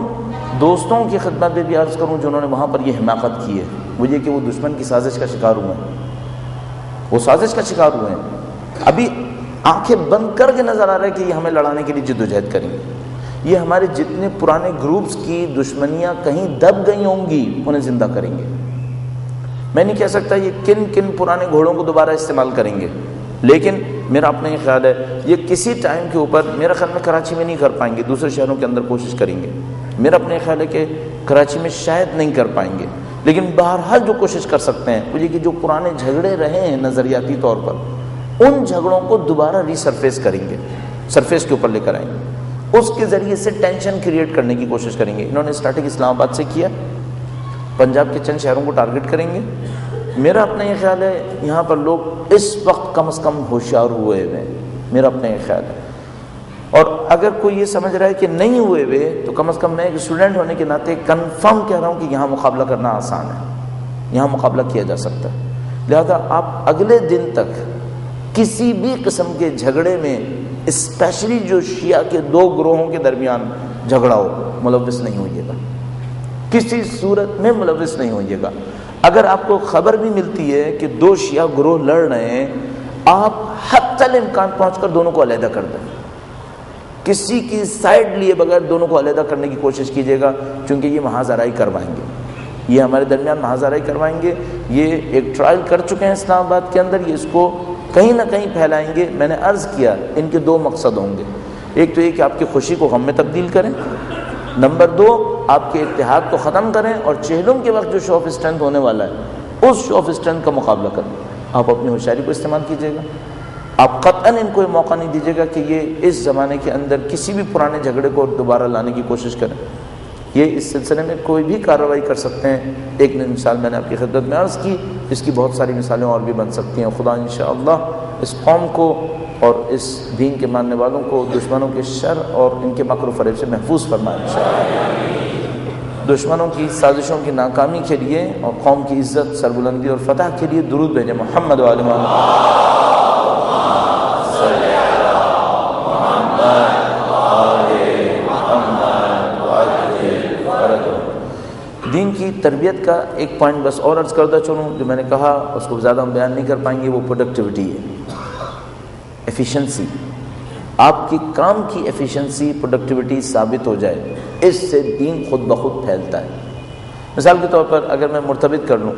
دوستوں کی خدمت میں بھی عرض کروں جنہوں نے وہاں پر یہ حماقت کی ہے، وہ یہ کہ وہ دشمن کی سازش کا شکار ہوئے ہیں، وہ سازش کا شکار ہوئے ہیں۔ ابھی آنکھیں بند کر کے نظر آ رہا ہے کہ یہ ہمیں لڑانے کے لیے جدوجہد کریں گے۔ یہ ہمارے جتنے پرانے گروپس کی دشمنیاں کہیں دب گئی ہوں گی انہیں زندہ کریں گے۔ میں نہیں کہہ سکتا یہ کن کن پرانے گھوڑوں کو دوبارہ استعمال کریں گے، لیکن میرا اپنا یہ خیال ہے یہ کسی ٹائم کے اوپر میرا خیال میں کراچی میں نہیں کر پائیں گے، دوسرے شہروں کے اندر کوشش کریں گے۔ میرا اپنا یہ خیال ہے کہ کراچی میں شاید نہیں کر پائیں گے، لیکن بہرحال جو کوشش کر سکتے ہیں وہ یہ کہ جو پرانے جھگڑے رہے ہیں نظریاتی طور پر، ان جھگڑوں کو دوبارہ ری سرفیس کریں گے، سرفیس کے اوپر لے کر آئیں گے، اس کے ذریعے سے ٹینشن کریٹ کرنے کی کوشش کریں گے۔ انہوں نے اسٹارٹنگ اسلام آباد سے کیا، پنجاب کے چند شہروں کو ٹارگٹ کریں گے۔ میرا اپنا یہ خیال ہے یہاں پر لوگ اس وقت کم از کم ہوشیار ہوئے ہوئے ہیں، میرا اپنا یہ خیال ہے۔ اور اگر کوئی یہ سمجھ رہا ہے کہ نہیں ہوئے ہوئے، تو کم از کم میں ایک اسٹوڈنٹ ہونے کے ناطے کنفرم کہہ رہا ہوں کہ یہاں مقابلہ کرنا آسان ہے، یہاں مقابلہ کیا جا سکتا ہے۔ لہذا آپ اگلے دن تک کسی بھی قسم کے جھگڑے میں، اسپیشلی جو شیعہ کے 2 گروہوں کے درمیان جھگڑا ہو، ملوث نہیں ہوئیے گا، کسی صورت میں ملوث نہیں ہوئیے گا۔ اگر آپ کو خبر بھی ملتی ہے کہ 2 شیعہ گروہ لڑ رہے ہیں، آپ حتی الامکان پہنچ کر دونوں کو علیحدہ کر دیں، کسی کی سائڈ لیے بغیر دونوں کو علیحدہ کرنے کی کوشش کیجیے گا، چونکہ یہ محاذ آرائی کروائیں گے، یہ ہمارے درمیان محاذ آرائی کروائیں گے۔ یہ ایک ٹرائل کر چکے ہیں اسلام آباد کے اندر، یہ اس کو کہیں نہ کہیں پھیلائیں گے۔ میں نے عرض کیا ان کے 2 مقصد ہوں گے، ایک تو یہ کہ آپ کی خوشی کو غم میں تبدیل کریں، نمبر 2 آپ کے اتحاد کو ختم کریں، اور چہلم کے وقت جو شو آف اسٹرینتھ ہونے والا ہے اس شو آف اسٹرینتھ کا مقابلہ کریں۔ آپ اپنی ہوشیاری کو استعمال کیجیے گا، آپ قطعاً ان کو یہ موقع نہیں دیجیے گا کہ یہ اس زمانے کے اندر کسی بھی پرانے جھگڑے کو دوبارہ لانے کی کوشش کریں۔ یہ اس سلسلے میں کوئی بھی کارروائی کر سکتے ہیں۔ ایک مثال میں نے آپ کی خدمت میں عرض کی، اس کی بہت ساری مثالیں اور بھی بن سکتی ہیں۔ خدا انشاءاللہ اس قوم کو اور اس دین کے ماننے والوں کو دشمنوں کے شر اور ان کے مکر و فریب سے محفوظ فرمائے انشاءاللہ۔ دشمنوں کی سازشوں کی ناکامی کے لیے اور قوم کی عزت، سربلندی اور فتح کے لیے درود بھیجیں۔ محمد و آل محمد۔ دین کی تربیت کا ایک پوائنٹ بس اور عرض کردہ چلوں، جو میں نے کہا اس کو زیادہ ہم بیان نہیں کر پائیں گے، وہ پروڈکٹیوٹی ہے، ایفیشنسی۔ آپ کی کام کی ایفیشنسی، پروڈکٹیوٹی ثابت ہو جائے، اس سے دین خود بخود پھیلتا ہے۔ مثال کے طور پر اگر میں مرتبط کر لوں،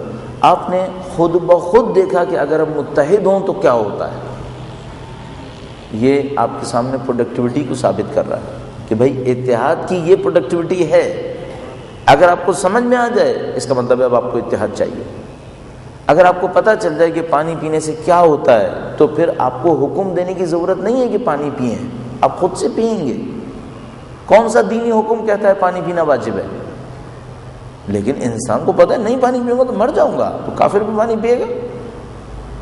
آپ نے خود بخود دیکھا کہ اگر ہم متحد ہوں تو کیا ہوتا ہے، یہ آپ کے سامنے پروڈکٹیوٹی کو ثابت کر رہا ہے کہ بھائی اتحاد کی یہ پروڈکٹیوٹی ہے۔ اگر آپ کو سمجھ میں آ جائے اس کا مطلب ہے اب آپ کو اتحاد چاہیے۔ اگر آپ کو پتہ چل جائے کہ پانی پینے سے کیا ہوتا ہے، تو پھر آپ کو حکم دینے کی ضرورت نہیں ہے کہ پانی پئیں، آپ خود سے پئیں گے۔ کون سا دینی حکم کہتا ہے پانی پینا واجب ہے؟ لیکن انسان کو پتہ ہے نہیں پانی پیوں گا تو مر جاؤں گا، تو کافر بھی پانی پیے گا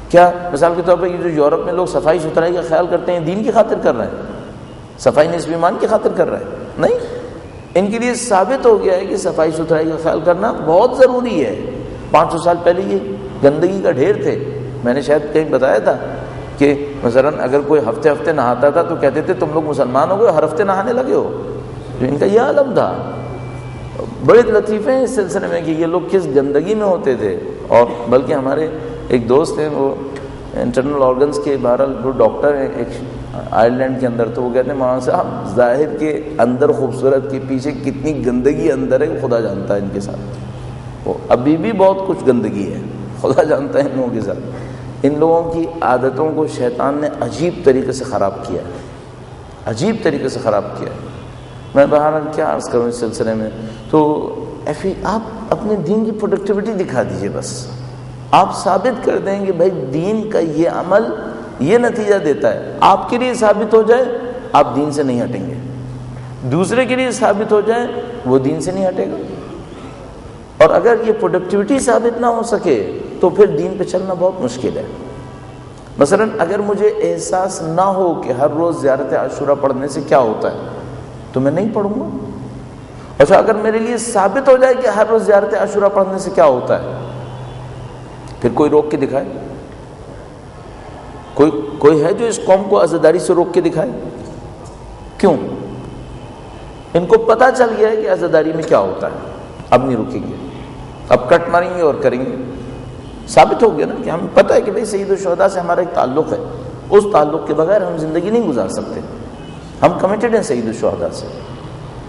کیا؟ مثال کے طور پر یہ جو یورپ میں لوگ صفائی ستھرائی کا خیال کرتے ہیں، دین کی خاطر کر رہے ہیں؟ صفائی نصف ایمان کی خاطر کر رہے ہیں؟ نہیں، ان کے لیے ثابت ہو گیا ہے کہ صفائی ستھرائی کا خیال کرنا بہت ضروری ہے۔ 500 سال پہلے یہ گندگی کا ڈھیر تھے۔ میں نے شاید کہیں بتایا تھا کہ مثلا اگر کوئی ہفتے نہاتا تھا تو کہتے تھے تم لوگ مسلمان ہو گئے، ہر ہفتے نہانے لگے ہو۔ جو ان کا یہ عالم تھا۔ بڑے لطیفے ہیں اس سلسلے میں کہ یہ لوگ کس گندگی میں ہوتے تھے۔ اور بلکہ ہمارے ایک دوست ہیں، وہ انٹرنل آرگنز کے، بہرحال وہ ڈاکٹر ہیں ایک آئرلینڈ کے اندر، تو وہ کہتے ہیں مولانا صاحب ظاہر کے اندر خوبصورت کے پیچھے کتنی گندگی اندر ہے خدا جانتا ہے۔ ان کے ساتھ وہ ابھی بھی بہت کچھ گندگی ہے، خدا جانتا ہے ان لوگوں کے ساتھ۔ ان لوگوں کی عادتوں کو شیطان نے عجیب طریقے سے خراب کیا ہے، عجیب طریقے سے خراب کیا ہے۔ میں بہرحال کیا عرض کروں اس سلسلے میں، تو آپ اپنے دین کی پروڈکٹیوٹی دکھا دیجئے، بس آپ ثابت کر دیں کہ بھائی دین کا یہ عمل یہ نتیجہ دیتا ہے۔ آپ کے لیے ثابت ہو جائے آپ دین سے نہیں ہٹیں گے، دوسرے کے لیے ثابت ہو جائے وہ دین سے نہیں ہٹے گا۔ اور اگر یہ پروڈکٹیوٹی ثابت نہ ہو سکے تو پھر دین پہ چلنا بہت مشکل ہے۔ مثلا اگر مجھے احساس نہ ہو کہ ہر روز زیارت عاشورہ پڑھنے سے کیا ہوتا ہے تو میں نہیں پڑھوں گا. اچھا اگر میرے لیے ثابت ہو جائے کہ ہر روز زیارت عاشورہ پڑھنے سے کیا ہوتا ہے پھر کوئی روک کے دکھائے. کوئی ہے جو اس قوم کو عزاداری سے روک کے دکھائے؟ کیوں؟ ان کو پتہ چل گیا ہے کہ عزاداری میں کیا ہوتا ہے. اب نہیں رکیں گے, اب کٹ ماریں گے اور کریں گے. ثابت ہو گیا نا کہ ہمیں پتہ ہے کہ بھئی سید الشہداء سے ہمارا ایک تعلق ہے, اس تعلق کے بغیر ہم زندگی نہیں گزار سکتے. ہم کمیٹڈ ہیں سید الشہداء سے.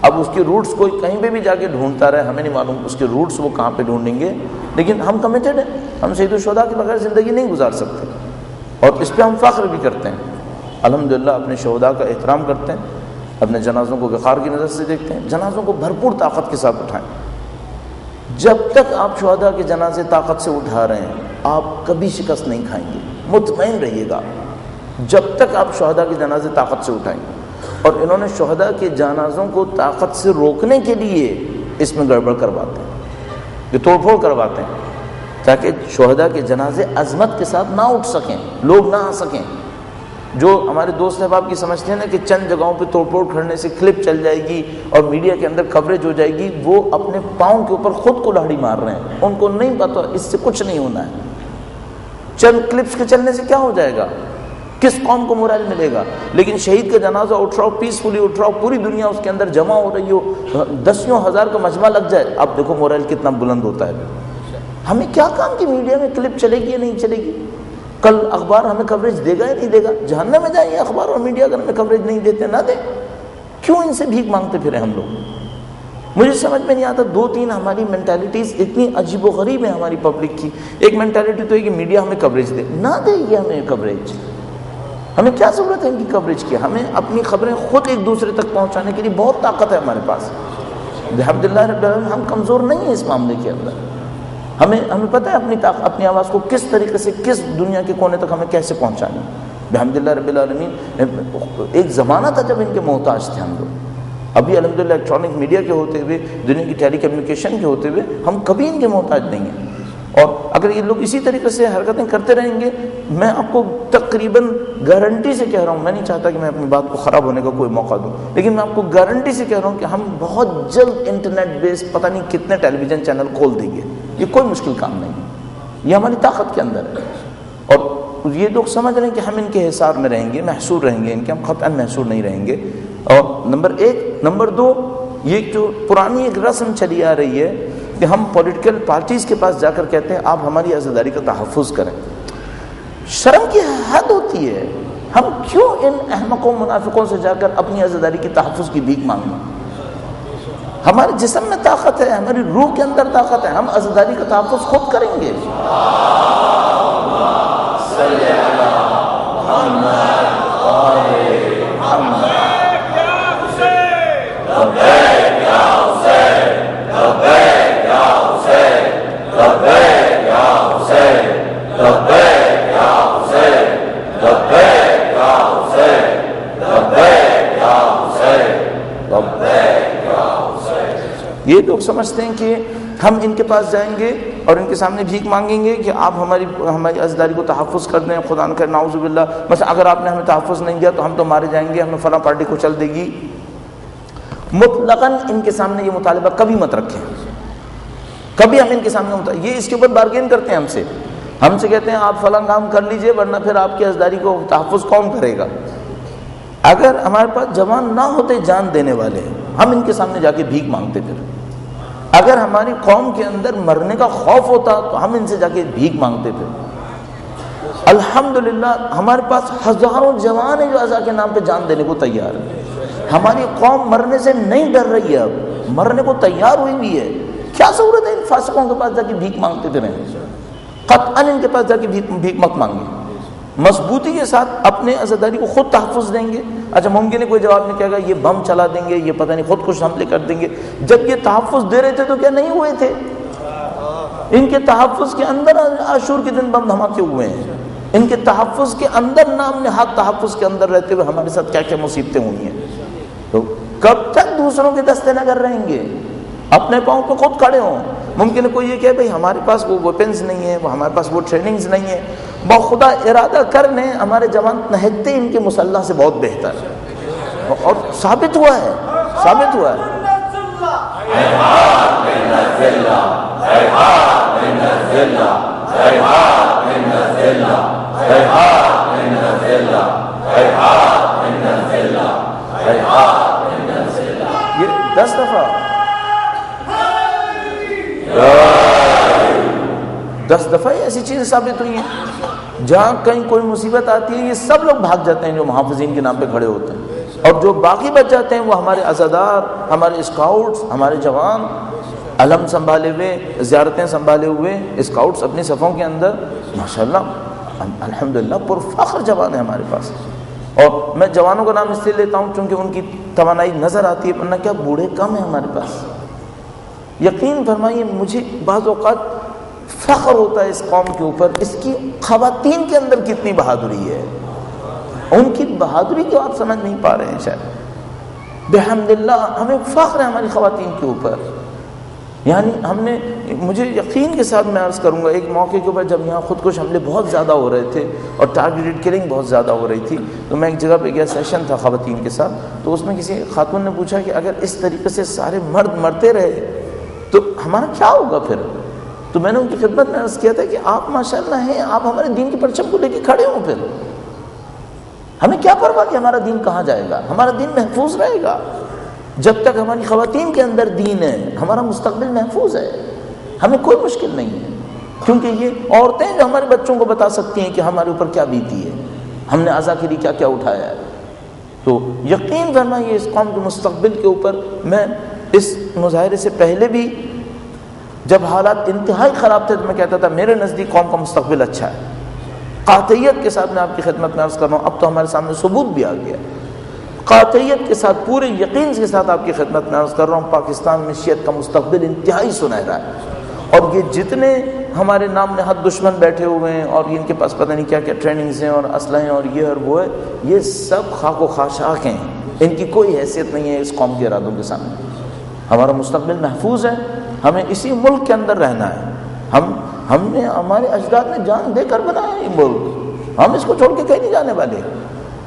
اب اس کے روٹس کوئی کہیں پہ بھی جا کے ڈھونڈتا رہے, ہمیں نہیں معلوم اس کے روٹس وہ کہاں پہ ڈھونڈیں گے, لیکن ہم کمیٹڈ ہیں. ہم سید الشہداء کے بغیر زندگی نہیں گزار سکتے اور اس پہ ہم فخر بھی کرتے ہیں. الحمدللہ اپنے شہداء کا احترام کرتے ہیں, اپنے جنازوں کو وقار کی نظر سے دیکھتے ہیں. جنازوں کو بھرپور طاقت کے ساتھ اٹھائیں. جب تک آپ شہداء کے جنازے طاقت سے اٹھا رہے ہیں آپ کبھی شکست نہیں کھائیں گے, مطمئن رہیے گا. جب تک آپ شہداء کے جنازے طاقت سے اٹھائیں گے. اور انہوں نے شہداء کے جنازوں کو طاقت سے روکنے کے لیے اس میں گڑبڑ کرواتے ہیں, یہ توڑ پھوڑ کرواتے ہیں تاکہ شہداء کے جنازے عظمت کے ساتھ نہ اٹھ سکیں, لوگ نہ آ سکیں. جو ہمارے دوست احباب کی سمجھتے ہیں نا کہ چند جگہوں پہ توڑ پھوڑ کرنے سے کلپ چل جائے گی اور میڈیا کے اندر کوریج ہو جائے گی, وہ اپنے پاؤں کے اوپر خود کو لاڑھی مار رہے ہیں. ان کو نہیں پتا اس سے کچھ نہیں ہونا ہے. چند کلپس کے چلنے سے کیا ہو جائے گا, کس قوم کو مورال ملے گا؟ لیکن شہید کا جنازہ اٹھ رہا ہو, پیسفلی اٹھ رہا ہو, پوری دنیا اس کے اندر جمع ہو رہی ہو, دسیوں ہزار کا مجمع لگ جائے, اب دیکھو مورال کتنا بلند ہوتا ہے. ہمیں کیا کام کہ میڈیا میں کلپ چلے گی یا نہیں چلے گی؟ کل اخبار ہمیں کوریج دے گا یا نہیں دے گا؟ جہنم میں جائیں. اخبار اور میڈیا اگر ہمیں کوریج نہیں دیتے نہ دیں. کیوں ان سے بھیک مانگتے پھریں ہم لوگ؟ مجھے سمجھ میں نہیں آتا. 2-3 ہماری مینٹالٹیز اتنی عجیب و غریب ہیں ہماری پبلک کی. ایک مینٹالٹی تو ہے کہ میڈیا ہمیں کوریج دے, نہ دے یہ ہمیں کوریج. ہمیں کیا ضرورت ہے ان کی کوریج کی؟ ہمیں اپنی خبریں خود ایک دوسرے تک پہنچانے کے لیے بہت طاقت ہے ہمارے پاس. الحمدللہ رب العالمین ہم کمزور نہیں ہیں اس معاملے کے اندر. ہمیں پتہ ہے اپنی آواز کو کس طریقے سے کس دنیا کے کونے تک ہمیں کیسے پہنچانی. الحمدللہ رب العالمین ایک زمانہ تھا جب ان کے محتاج تھے ہم لوگ. ابھی الحمدللہ الیکٹرانک میڈیا کے ہوتے ہوئے, دنیا کی ٹیلی کمیونیکیشن کے ہوتے ہوئے ہم کبھی ان کے محتاج نہیں ہیں. اور اگر یہ لوگ اسی طریقے سے حرکتیں کرتے رہیں گے, میں آپ کو تقریباً گارنٹی سے کہہ رہا ہوں, میں نہیں چاہتا کہ میں اپنی بات کو خراب ہونے کا کوئی موقع دوں, لیکن میں آپ کو گارنٹی سے کہہ رہا ہوں کہ ہم بہت جلد انٹرنیٹ بیس پتہ نہیں کتنے ٹیلی ویژن چینل کھول دیں گے. یہ کوئی مشکل کام نہیں, یہ ہماری طاقت کے اندر ہے. اور یہ لوگ سمجھ رہے ہیں کہ ہم ان کے حصار میں رہیں گے, محصور رہیں گے ان کے, ہم قطعاً محصور نہیں رہیں گے. اور نمبر 1. نمبر 2, یہ جو پرانی ایک رسم چلی آ رہی ہے کہ ہم پولیٹیکل پارٹیز کے پاس جا کر کہتے ہیں آپ ہماری عزاداری کا تحفظ کریں. شرم کی حد ہوتی ہے. ہم کیوں ان احمقوں منافقوں سے جا کر اپنی عزاداری کی تحفظ کی بھیک مانگیں؟ ہمارے جسم میں طاقت ہے, ہماری روح کے اندر طاقت ہے, ہم عزاداری کا تحفظ خود کریں گے. یہ لوگ سمجھتے ہیں کہ ہم ان کے پاس جائیں گے اور ان کے سامنے بھیک مانگیں گے کہ آپ ہماری عزاداری کو تحفظ کر دیں. خدا نہ کرے نعوذ باللہ, مثلا اگر آپ نے ہمیں تحفظ نہیں دیا تو ہم تو مارے جائیں گے, ہمیں فلاں پارٹی کو چل دے گی. مطلقاً ان کے سامنے یہ مطالبہ کبھی مت رکھیں, کبھی ہم ان کے سامنے یہ اس کے اوپر بارگین کرتے ہیں ہم سے کہتے ہیں آپ فلاں کام کر لیجئے ورنہ پھر آپ کی عزاداری کو تحفظ کون کرے گا. اگر ہمارے پاس جوان نہ ہوتے جان دینے والے, ہم ان کے سامنے جا کے بھیک مانگتے. پھر اگر ہماری قوم کے اندر مرنے کا خوف ہوتا تو ہم ان سے جا کے بھیک مانگتے. پھر الحمدللہ ہمارے پاس ہزاروں جوان ہیں جو عزا کے نام پہ جان دینے کو تیار ہیں. ہماری قوم مرنے سے نہیں ڈر رہی ہے, اب مرنے کو تیار ہوئی بھی ہے. کیا ضرورت ہے ان فاسقوں کے پاس جا کے بھیک مانگتے پھریں؟ قطعاً ان کے پاس جا کے بھیک مت مانگیں, مضبوطی کے ساتھ اپنے عزاداری کو خود تحفظ دیں گے. اچھا ممکن ہے کوئی جواب میں کہے گا یہ بم چلا دیں گے, یہ پتہ نہیں خود کچھ حملے کر دیں گے. جب یہ تحفظ دے رہے تھے تو کیا نہیں ہوئے تھے؟ ان کے تحفظ کے اندر عاشور کے دن بم دھماکے ہوئے ہیں. ان کے تحفظ کے اندر نام نہاد تحفظ کے اندر رہتے ہوئے ہمارے ساتھ کیا کیا مصیبتیں ہوئی ہیں. تو کب تک دوسروں کے دستے نہ کر رہیں گے؟ اپنے پاؤں پہ خود کھڑے ہوں. ممکن ہے کوئی یہ کہے بھائی ہمارے پاس وہ ویپنز نہیں ہیں, ہمارے پاس وہ ٹریننگز نہیں ہیں. بخدا ارادہ کر لیں ہمارے جوان نہتے ان کے مسلح سے بہت بہتر ہے، اور ثابت ہوا ہے، ثابت ہوا ہے۔ یہ 10 دفعہ 10 دفعہ ایسی چیزیں ثابت ہوئی ہیں۔ جہاں کہیں کوئی مصیبت آتی ہے یہ سب لوگ بھاگ جاتے ہیں جو محافظین کے نام پہ کھڑے ہوتے ہیں، اور جو باقی بچ جاتے ہیں وہ ہمارے عزادار، ہمارے اسکاؤٹس، ہمارے جوان علم سنبھالے ہوئے، زیارتیں سنبھالے ہوئے اسکاؤٹس اپنی صفوں کے اندر ماشاءاللہ الحمدللہ پرفخر جوان ہیں ہمارے پاس۔ اور میں جوانوں کا نام اس لیے لیتا ہوں چونکہ ان کی توانائی نظر آتی ہے، ورنہ کیا بوڑھے کم ہیں ہمارے پاس۔ یقین فرمائیے مجھے بعض اوقات فخر ہوتا ہے اس قوم کے اوپر، اس کی خواتین کے اندر کتنی بہادری ہے، ان کی بہادری کو آپ سمجھ نہیں پا رہے ہیں شاید۔ بحمداللہ ہمیں فخر ہے ہماری خواتین کے اوپر۔ یعنی ہم نے، مجھے یقین کے ساتھ میں عرض کروں گا، ایک موقع کے اوپر جب یہاں خودکش حملے بہت زیادہ ہو رہے تھے اور ٹارگیٹڈ کلنگ بہت زیادہ ہو رہی تھی، تو میں ایک جگہ پہ گیا، سیشن تھا خواتین کے ساتھ، تو اس میں کسی خاتون نے پوچھا کہ اگر اس طریقے سے سارے مرد مرتے رہے تو ہمارا کیا ہوگا پھر؟ تو میں نے ان کی خدمت میں عرض کیا تھا کہ آپ ماشاءاللہ ہیں، آپ ہمارے دین کے پرچم کو لے کے کھڑے ہوں، پھر ہمیں کیا پرواہ کہ ہمارا دین کہاں جائے گا، ہمارا دین محفوظ رہے گا۔ جب تک ہماری خواتین کے اندر دین ہے ہمارا مستقبل محفوظ ہے، ہمیں کوئی مشکل نہیں ہے، کیونکہ یہ عورتیں جو ہمارے بچوں کو بتا سکتی ہیں کہ ہمارے اوپر کیا بیتی ہے، ہم نے عزا کے لیے کیا کیا اٹھایا ہے۔ تو یقین کرنا یہ اس قوم کے مستقبل کے اوپر، میں اس مظاہرے سے پہلے بھی جب حالات انتہائی خراب تھے تو میں کہتا تھا میرے نزدیک قوم کا مستقبل اچھا ہے۔ قاطعیت کے ساتھ میں آپ کی خدمت میں عرض کر رہا ہوں، اب تو ہمارے سامنے ثبوت بھی آ گیا، قاطعیت کے ساتھ پورے یقین کے ساتھ آپ کی خدمت میں عرض کر رہا ہوں، پاکستان میں شیعت کا مستقبل انتہائی سنہرا ہے۔ اور یہ جتنے ہمارے نام نہاد دشمن بیٹھے ہوئے ہیں اور ان کے پاس پتہ نہیں کیا کیا ٹریننگز ہیں اور اسلحے ہیں اور یہ اور وہ ہے، یہ سب خاک و خاشاک ہیں، ان کی کوئی حیثیت نہیں ہے اس قوم کے ارادوں کے سامنے۔ ہمارا مستقبل محفوظ ہے، ہمیں اسی ملک کے اندر رہنا ہے۔ ہم نے، ہمارے اجداد نے جان دے کر بنایا یہ ملک، ہم اس کو چھوڑ کے کہیں نہیں جانے والے۔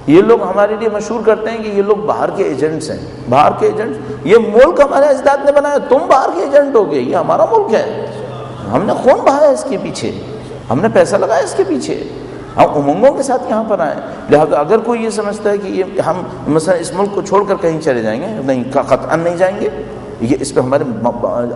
یہ لوگ ہمارے لیے مشہور کرتے ہیں کہ یہ لوگ باہر کے ایجنٹس ہیں، باہر کے ایجنٹس، یہ ملک ہمارے اجداد نے بنایا، تم باہر کے ایجنٹ ہو گئے، یہ ہمارا ملک ہے، ہم نے خون بہایا اس کے پیچھے، ہم نے پیسہ لگایا اس کے پیچھے، ہم امنگوں کے ساتھ یہاں پر آئے۔ لہذا اگر کوئی یہ سمجھتا ہے کہ یہ ہم مثلا اس ملک کو چھوڑ کر کہیں چلے جائیں گے، نہیں، قطعاً نہیں جائیں گے، یہ اس پہ ہمارے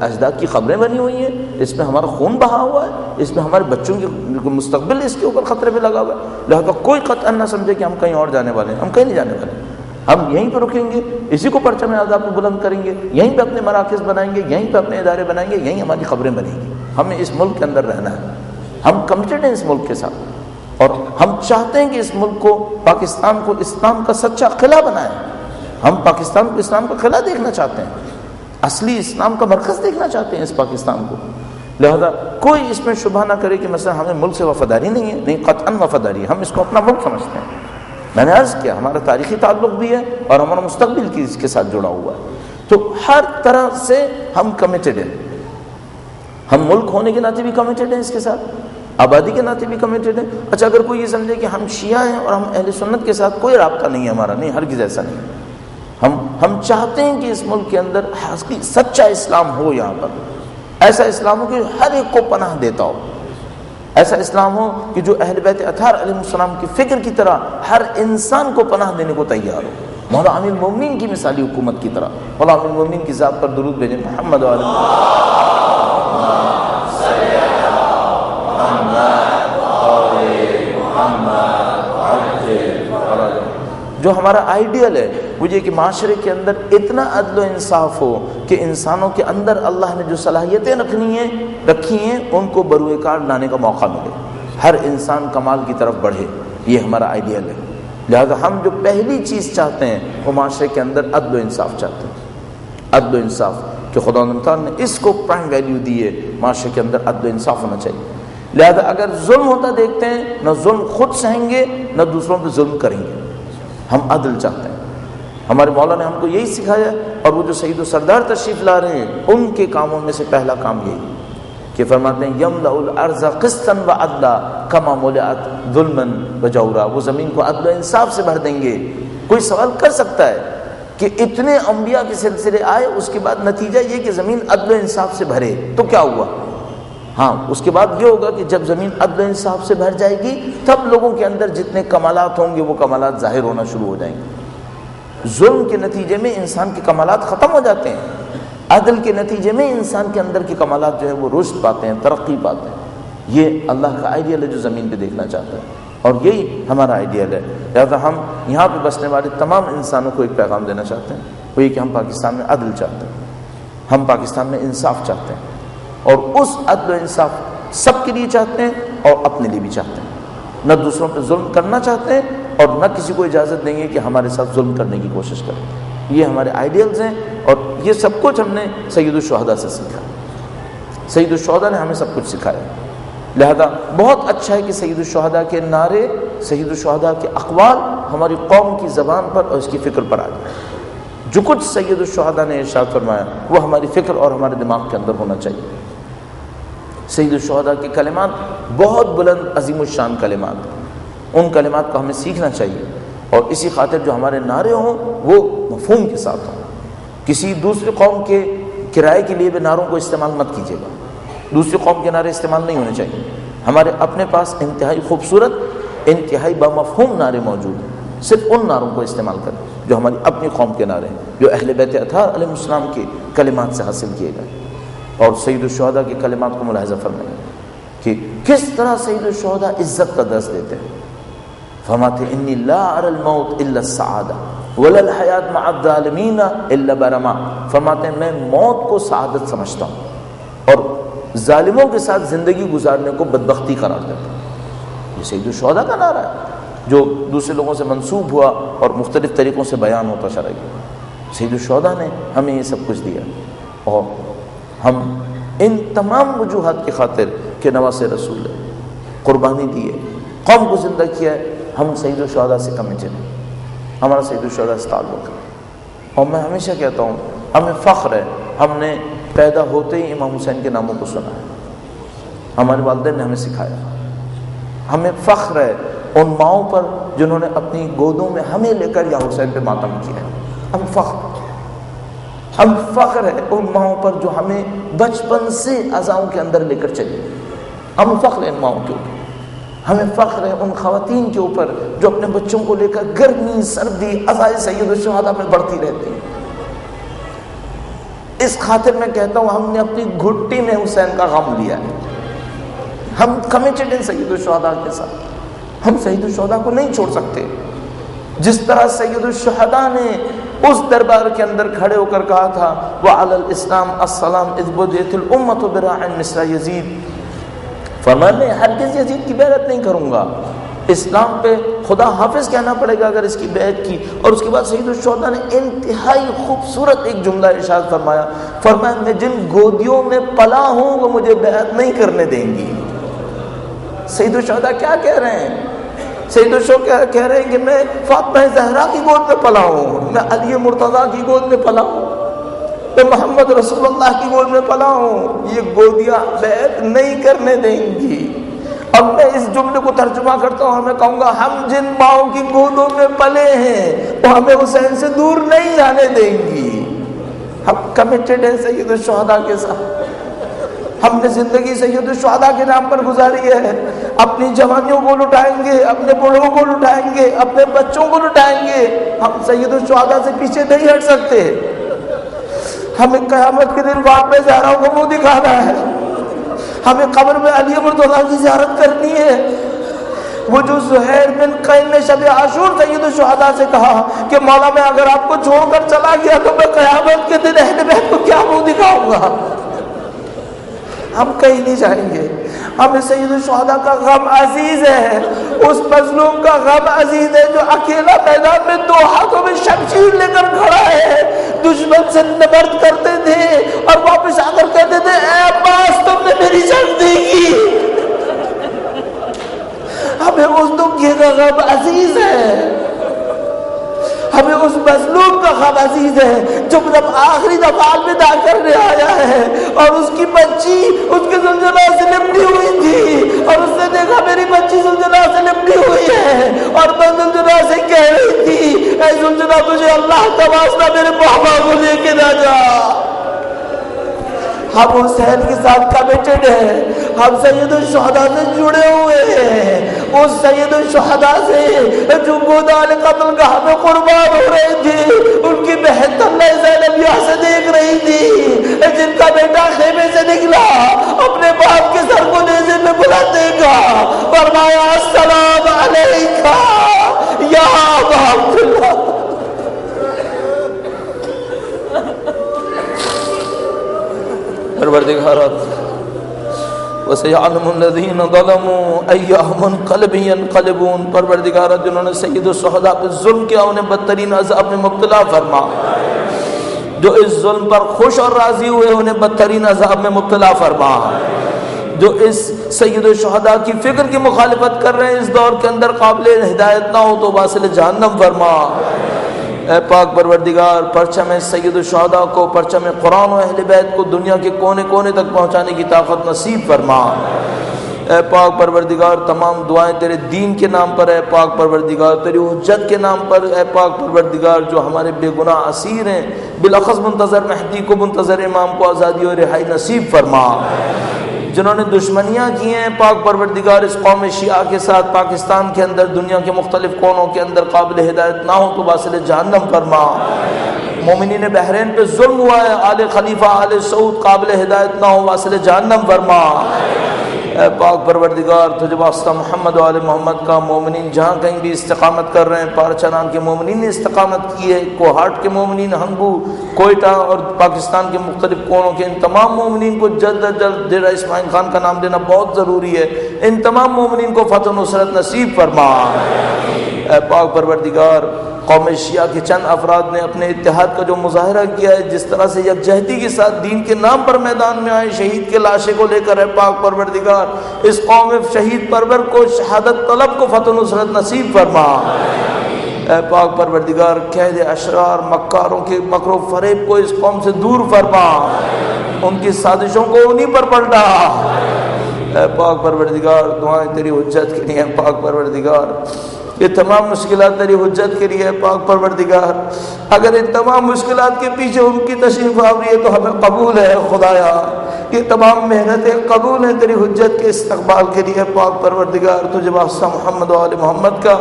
اجداد کی خبریں بنی ہوئی ہیں، اس پہ ہمارا خون بہا ہوا ہے، اس پہ ہمارے بچوں کے مستقبل اس کے اوپر خطرے پہ لگا ہوا ہے۔ لہذا کوئی قطعاً نہ سمجھے کہ ہم کہیں اور جانے والے ہیں، ہم کہیں نہیں جانے والے، ہم یہیں پہ رکیں گے، اسی کو پرچم آزاد کو بلند کریں گے، یہیں پہ اپنے مراکز بنائیں گے، یہیں پہ اپنے ادارے بنائیں گے، یہیں ہماری خبریں بنیں گی۔ ہمیں اس ملک کے اندر رہنا ہے، ہم کمیٹڈ ہیں اس ملک کے ساتھ، اور ہم چاہتے ہیں کہ اس ملک کو، پاکستان کو اسلام کا سچا قلعہ بنائیں۔ ہم پاکستان کو اسلام کا قلعہ دیکھنا چاہتے ہیں، اصلی اسلام کا مرکز دیکھنا چاہتے ہیں اس پاکستان کو۔ لہذا کوئی اس میں شبہ نہ کرے کہ مثلا ہمیں ملک سے وفاداری نہیں ہے، نہیں، قطعاً وفاداری ہے، ہم اس کو اپنا ملک سمجھتے ہیں۔ میں نے عرض کیا ہمارا تاریخی تعلق بھی ہے اور ہمارا مستقبل کی اس کے ساتھ جڑا ہوا ہے، تو ہر طرح سے ہم کمیٹڈ ہیں، ہم ملک ہونے کے ناطے بھی کمیٹڈ ہیں اس کے ساتھ، آبادی کے ناطے بھی کمیٹڈ ہیں۔ اچھا، اگر کوئی یہ سمجھے کہ ہم شیعہ ہیں اور ہم اہل سنت کے ساتھ کوئی رابطہ نہیں ہے ہمارا، نہیں، ہرگز ایسا نہیں۔ ہم چاہتے ہیں کہ اس ملک کے اندر حقیقی سچا اسلام ہو، یہاں پر ایسا اسلام ہو کہ ہر ایک کو پناہ دیتا ہو، ایسا اسلام ہو کہ جو اہل بیت اطہار علیہ السلام کی فکر کی طرح ہر انسان کو پناہ دینے کو تیار ہو، مولا امیر المومنین کی مثالی حکومت کی طرح۔ مولا امیر المومنین کی ذات پر درود بھیجیں، محمد و علیہ جو ہمارا آئیڈیل ہے وہ یہ کہ معاشرے کے اندر اتنا عدل و انصاف ہو کہ انسانوں کے اندر اللہ نے جو صلاحیتیں رکھی ہیں ان کو بروئے کار لانے کا موقع ملے، ہر انسان کمال کی طرف بڑھے، یہ ہمارا آئیڈیل ہے۔ لہذا ہم جو پہلی چیز چاہتے ہیں وہ معاشرے کے اندر عدل و انصاف چاہتے ہیں، عدل و انصاف، کہ خدا تعالیٰ نے اس کو پرائم ویلیو دی ہے، معاشرے کے اندر عدل و انصاف ہونا چاہیے۔ لہذا اگر ظلم ہوتا دیکھتے ہیں، نہ ظلم خود سہیں گے نہ دوسروں پہ ظلم کریں گے، ہم عدل چاہتے ہیں۔ ہمارے مولا نے ہم کو یہی سکھایا، اور وہ جو سید و سردار تشریف لا رہے ہیں ان کے کاموں میں سے پہلا کام یہی کہ فرماتے ہیں یملأ الارض قسطا وعدلا کما ملئت ظلما وجورا، وہ زمین کو عدل و انصاف سے بھر دیں گے۔ کوئی سوال کر سکتا ہے کہ اتنے انبیاء کے سلسلے آئے، اس کے بعد نتیجہ یہ کہ زمین عدل و انصاف سے بھرے، تو کیا ہوا؟ ہاں، اس کے بعد یہ ہوگا کہ جب زمین عدل و انصاف سے بھر جائے گی تب لوگوں کے اندر جتنے کمالات ہوں گے وہ کمالات ظاہر ہونا شروع ہو جائیں گے۔ ظلم کے نتیجے میں انسان کے کمالات ختم ہو جاتے ہیں، عدل کے نتیجے میں انسان کے اندر کے کمالات جو ہے وہ رشد پاتے ہیں، ترقی پاتے ہیں۔ یہ اللہ کا آئیڈیل ہے جو زمین پہ دیکھنا چاہتا ہے، اور یہی ہمارا آئیڈیل ہے۔ لہٰذا ہم یہاں پہ بسنے والے تمام انسانوں کو ایک پیغام دینا چاہتے ہیں، وہ یہ کہ ہم پاکستان میں عدل چاہتے ہیں، ہم پاکستان میں انصاف چاہتے ہیں، اور اس عدل و انصاف سب کے لیے چاہتے ہیں اور اپنے لیے بھی چاہتے ہیں۔ نہ دوسروں پہ ظلم کرنا چاہتے ہیں اور نہ کسی کو اجازت دیں گے کہ ہمارے ساتھ ظلم کرنے کی کوشش کریں۔ یہ ہمارے آئیڈیلز ہیں، اور یہ سب کچھ ہم نے سید الشہداء سے سیکھا۔ سید الشہداء نے ہمیں سب کچھ سکھایا، لہذا بہت اچھا ہے کہ سید الشہداء کے نعرے، سید الشہداء کے اقوال ہماری قوم کی زبان پر اور اس کی فکر پر آ جائے۔ جو کچھ سید الشہداء نے ارشاد فرمایا وہ ہماری فکر اور ہمارے دماغ کے اندر ہونا چاہیے۔ سید الشہداء کے کلمات بہت بلند عظیم الشان کلمات ہیں، ان کلمات کو ہمیں سیکھنا چاہیے، اور اسی خاطر جو ہمارے نعرے ہوں وہ مفہوم کے ساتھ ہوں۔ کسی دوسری قوم کے کرائے کے لیے بھی نعروں کو استعمال مت کیجیے گا، دوسری قوم کے نعرے استعمال نہیں ہونے چاہیے۔ ہمارے اپنے پاس انتہائی خوبصورت، انتہائی بامفہوم نعرے موجود ہیں، صرف ان نعروں کو استعمال کریں جو ہماری اپنی قوم کے نعرے ہیں، جو اہل بیت اطہار علیہ السلام کے کلمات سے حاصل کیے گئے۔ اور سید الشہداء کے کلمات کو ملاحظہ فرمائیں کہ کس طرح سید الشہداء عزت کا درس دیتے ہیں۔ فرماتے انی لا اری الموت الا السعادہ ولا الحیات مع الظالمین الا برما، فرماتے ہیں میں موت کو سعادت سمجھتا ہوں اور ظالموں کے ساتھ زندگی گزارنے کو بدبختی قرار دیتا ہوں۔ یہ سید الشہداء کا نعرہ ہے جو دوسرے لوگوں سے منسوب ہوا اور مختلف طریقوں سے بیان ہوتا چلا گیا۔ سید الشہداء نے ہمیں یہ سب کچھ دیا، اور ہم ان تمام وجوہات کی خاطر کہ نواز رسول ہے، قربانی دی ہے، قوم کو زندہ کیا ہے، ہم سید الشہداء سے کمیٹڈ ہیں، ہمارا سید الشہداء سے تعلق ہے۔ اور میں ہمیشہ کہتا ہوں ہمیں فخر ہے، ہم نے پیدا ہوتے ہی امام حسین کے ناموں کو سنا ہے، ہمارے والدین نے ہمیں سکھایا۔ ہمیں فخر ہے ان ماؤں پر جنہوں نے اپنی گودوں میں ہمیں لے کر یا حسین پہ ماتم کیا ہے، ہم فخر ہے ان ماؤں پر جو ہمیں بچپن سے اعضاؤں کے اندر لے کر چلی، ہم فخر ہے ان ماؤں کے اوپر، ہمیں فخر ہے ان خواتین کے اوپر جو اپنے بچوں کو لے کر گرمی سردی عزائے سید الشہداء میں بڑھتی رہتی ہیں۔ اس خاطر میں کہتا ہوں ہم نے اپنی گھٹی میں حسین کا غم لیا ہے، ہم کمیٹڈ ہیں سید الشہداء کے ساتھ، ہم سید الشہداء کو نہیں چھوڑ سکتے۔ جس طرح سید الشہداء نے اس دربار کے اندر کھڑے ہو کر کہا تھا وعلی الاسلام السلام اذ بدیت الامۃ براع مثل یزید، فرمایا میں ہرگز یزید کی بیعت نہیں کروں گا، اسلام پہ خدا حافظ کہنا پڑے گا اگر اس کی بیعت کی۔ اور اس کے بعد سید الشہداء نے انتہائی خوبصورت ایک جملہ ارشاد فرمایا میں جن گودیوں میں پلا ہوں وہ مجھے بیعت نہیں کرنے دیں گی۔ سید الشہداء کیا کہہ رہے ہیں؟ سید الشہداء کہہ رہے ہیں کہ میں فاطمہ زہرا کی گود میں پلا ہوں، میں علی مرتضیٰ کی گود میں پلا ہوں، میں محمد رسول اللہ کی گود میں پلا ہوں، یہ گودیاں بیعت نہیں کرنے دیں گی۔ اب میں اس جملے کو ترجمہ کرتا ہوں اور میں کہوں گا ہم جن ماؤں کی گودوں میں پلے ہیں وہ ہمیں حسین سے دور نہیں جانے دیں گی۔ ہم کمیٹڈ ہیں سید الشہداء کے ساتھ، ہم نے زندگی سید الشہداء کے نام پر گزاری ہے، اپنی جوانیوں کو لٹائیں گے، اپنے بوڑھوں کو لٹائیں گے، اپنے بچوں کو لٹائیں گے، ہم سید الشہداء سے پیچھے نہیں ہٹ سکتے۔ ہمیں قیامت کے دن فاطمہ زہرا کو منہ دکھانا ہے، ہمیں قبر میں علی مرتضیٰ کی زیارت کرنی ہے۔ وہ جو زہیر بن قین نے شب عاشور سید الشہداء سے کہا کہ مولا میں اگر آپ کو چھوڑ کر چلا گیا تو میں قیامت کے دن اہل بیت کو کیا منہ دکھاؤں گا؟ ہم کہیں نہیں جائیں گے، ہمیں سید الشہداء کا غم عزیز ہے، اس مظلوم کا غم عزیز ہے جو اکیلا میدان میں دو ہاتھوں میں شمشیر لے کر کھڑا ہے، دشمن سے نبرد کرتے تھے اور واپس آ کر کہتے تھے اے عباس تم نے میری جان دی گی۔ ہمیں اس دکھے کا غم عزیز ہے، ہمیں اس مظلوم کا غم عزیز ہے جو جب آخری دفعہ الوداع کرنے آیا ہے اور اس کی کی بچی اس کے زلزلہ سے لپٹی ہوئی تھی اور اس نے دیکھا میری بچی زلزلہ سے لپٹی ہوئی ہے اور میں زلزلہ سے کہہ رہی تھی اے زلزلہ تجھے اللہ کا واسطہ میرے بابا کو لے کے نہ جا. ہم حسین کے ساتھ کمیٹڈ ہیں, ہم سید الشہداء سے جڑے ہوئے ہیں, اس سید الشہداء سے جو گودال قتل گاہ میں قربان ہو رہے تھے, ان کی بہن طلحہ زینب یہاں سے دیکھ رہی تھی, جن کا بیٹا خیمے سے نکلا اپنے باپ کے سر کو نیزے میں بلاتے گا, فرمایا السلام علیکہ یا ابا عبداللہ. پروردگارات وَسَيَعْلَمُ الَّذِينَ ظَلَمُوا أَيَّ مُنْقَلِبٍ يَنْقَلِبُونَ. پروردگارات جنہوں نے سید الشہداء پہ ظلم کیا انہیں بدترین عذاب میں مبتلا فرما, جو اس ظلم پر خوش اور راضی ہوئے انہیں بدترین عذاب میں مبتلا فرما, جو اس سید الشہداء کی فکر کی مخالفت کر رہے ہیں اس دور کے اندر قابل ہدایت نہ ہو تو واصل جہنم فرما. اے پاک پروردگار پرچم سید الشہداء کو, پرچم قرآن و اہل بیت کو دنیا کے کونے کونے تک پہنچانے کی طاقت نصیب فرما. اے پاک پروردگار تمام دعائیں تیرے دین کے نام پر, اے پاک پروردگار تیری حجت کے نام پر, اے پاک پروردگار جو ہمارے بے گناہ اسیر ہیں بالاخص منتظر مہدی کو, منتظر امام کو آزادی اور رہائی نصیب فرما. جنہوں نے دشمنیاں کی ہیں پاک پروردگار اس قوم شیعہ کے ساتھ پاکستان کے اندر دنیا کے مختلف کونوں کے اندر قابل ہدایت نہ ہو تو واصل جہنم فرما. مومنین بحرین پہ ظلم ہوا ہے, آل خلیفہ آل سعود قابل ہدایت نہ ہو واصل جہنم فرما. اے پاک پروردگار تجھے واسطہ محمد و آل محمد کا, مومنین جہاں کہیں بھی استقامت کر رہے ہیں, پارچنان کے مومنین نے استقامت کی ہے, کوہاٹ کے مومنین, ہنگو, کوئٹہ اور پاکستان کے مختلف کونوں کے ان تمام مومنین کو جلد از جلد ڈیرہ اسماعیل خان کا نام لینا بہت ضروری ہے, ان تمام مومنین کو فتح و نصرت نصیب فرما. اے پاک پروردگار قوم شیعہ کے چند افراد نے اپنے اتحاد کا جو مظاہرہ کیا ہے, جس طرح سے یکجہتی کے ساتھ دین کے نام پر میدان میں آئے, شہید کے لاشے کو لے کر, اے پاک پروردگار اس قوم شہید پرور کو, شہادت طلب کو فتح و نصرت نصیب فرما. اے پاک پروردگار قید اشرار مکاروں کے مکر و فریب کو اس قوم سے دور فرما, ان کی سازشوں کو انہی پر پلٹا. اے پاک پروردگار دعائیں تیری حجت کے لیے, پاک پروردگار یہ تمام مشکلات تیری حجت کے لیے, پاک پروردگار اگر ان تمام مشکلات کے پیچھے ان کی تشریف آوری ہے تو ہمیں قبول ہے خدایا, یہ تمام محنتیں قبول ہیں تیری حجت کے استقبال کے لیے. پاک پروردگار تجھے واسطہ محمد و آل محمد کا,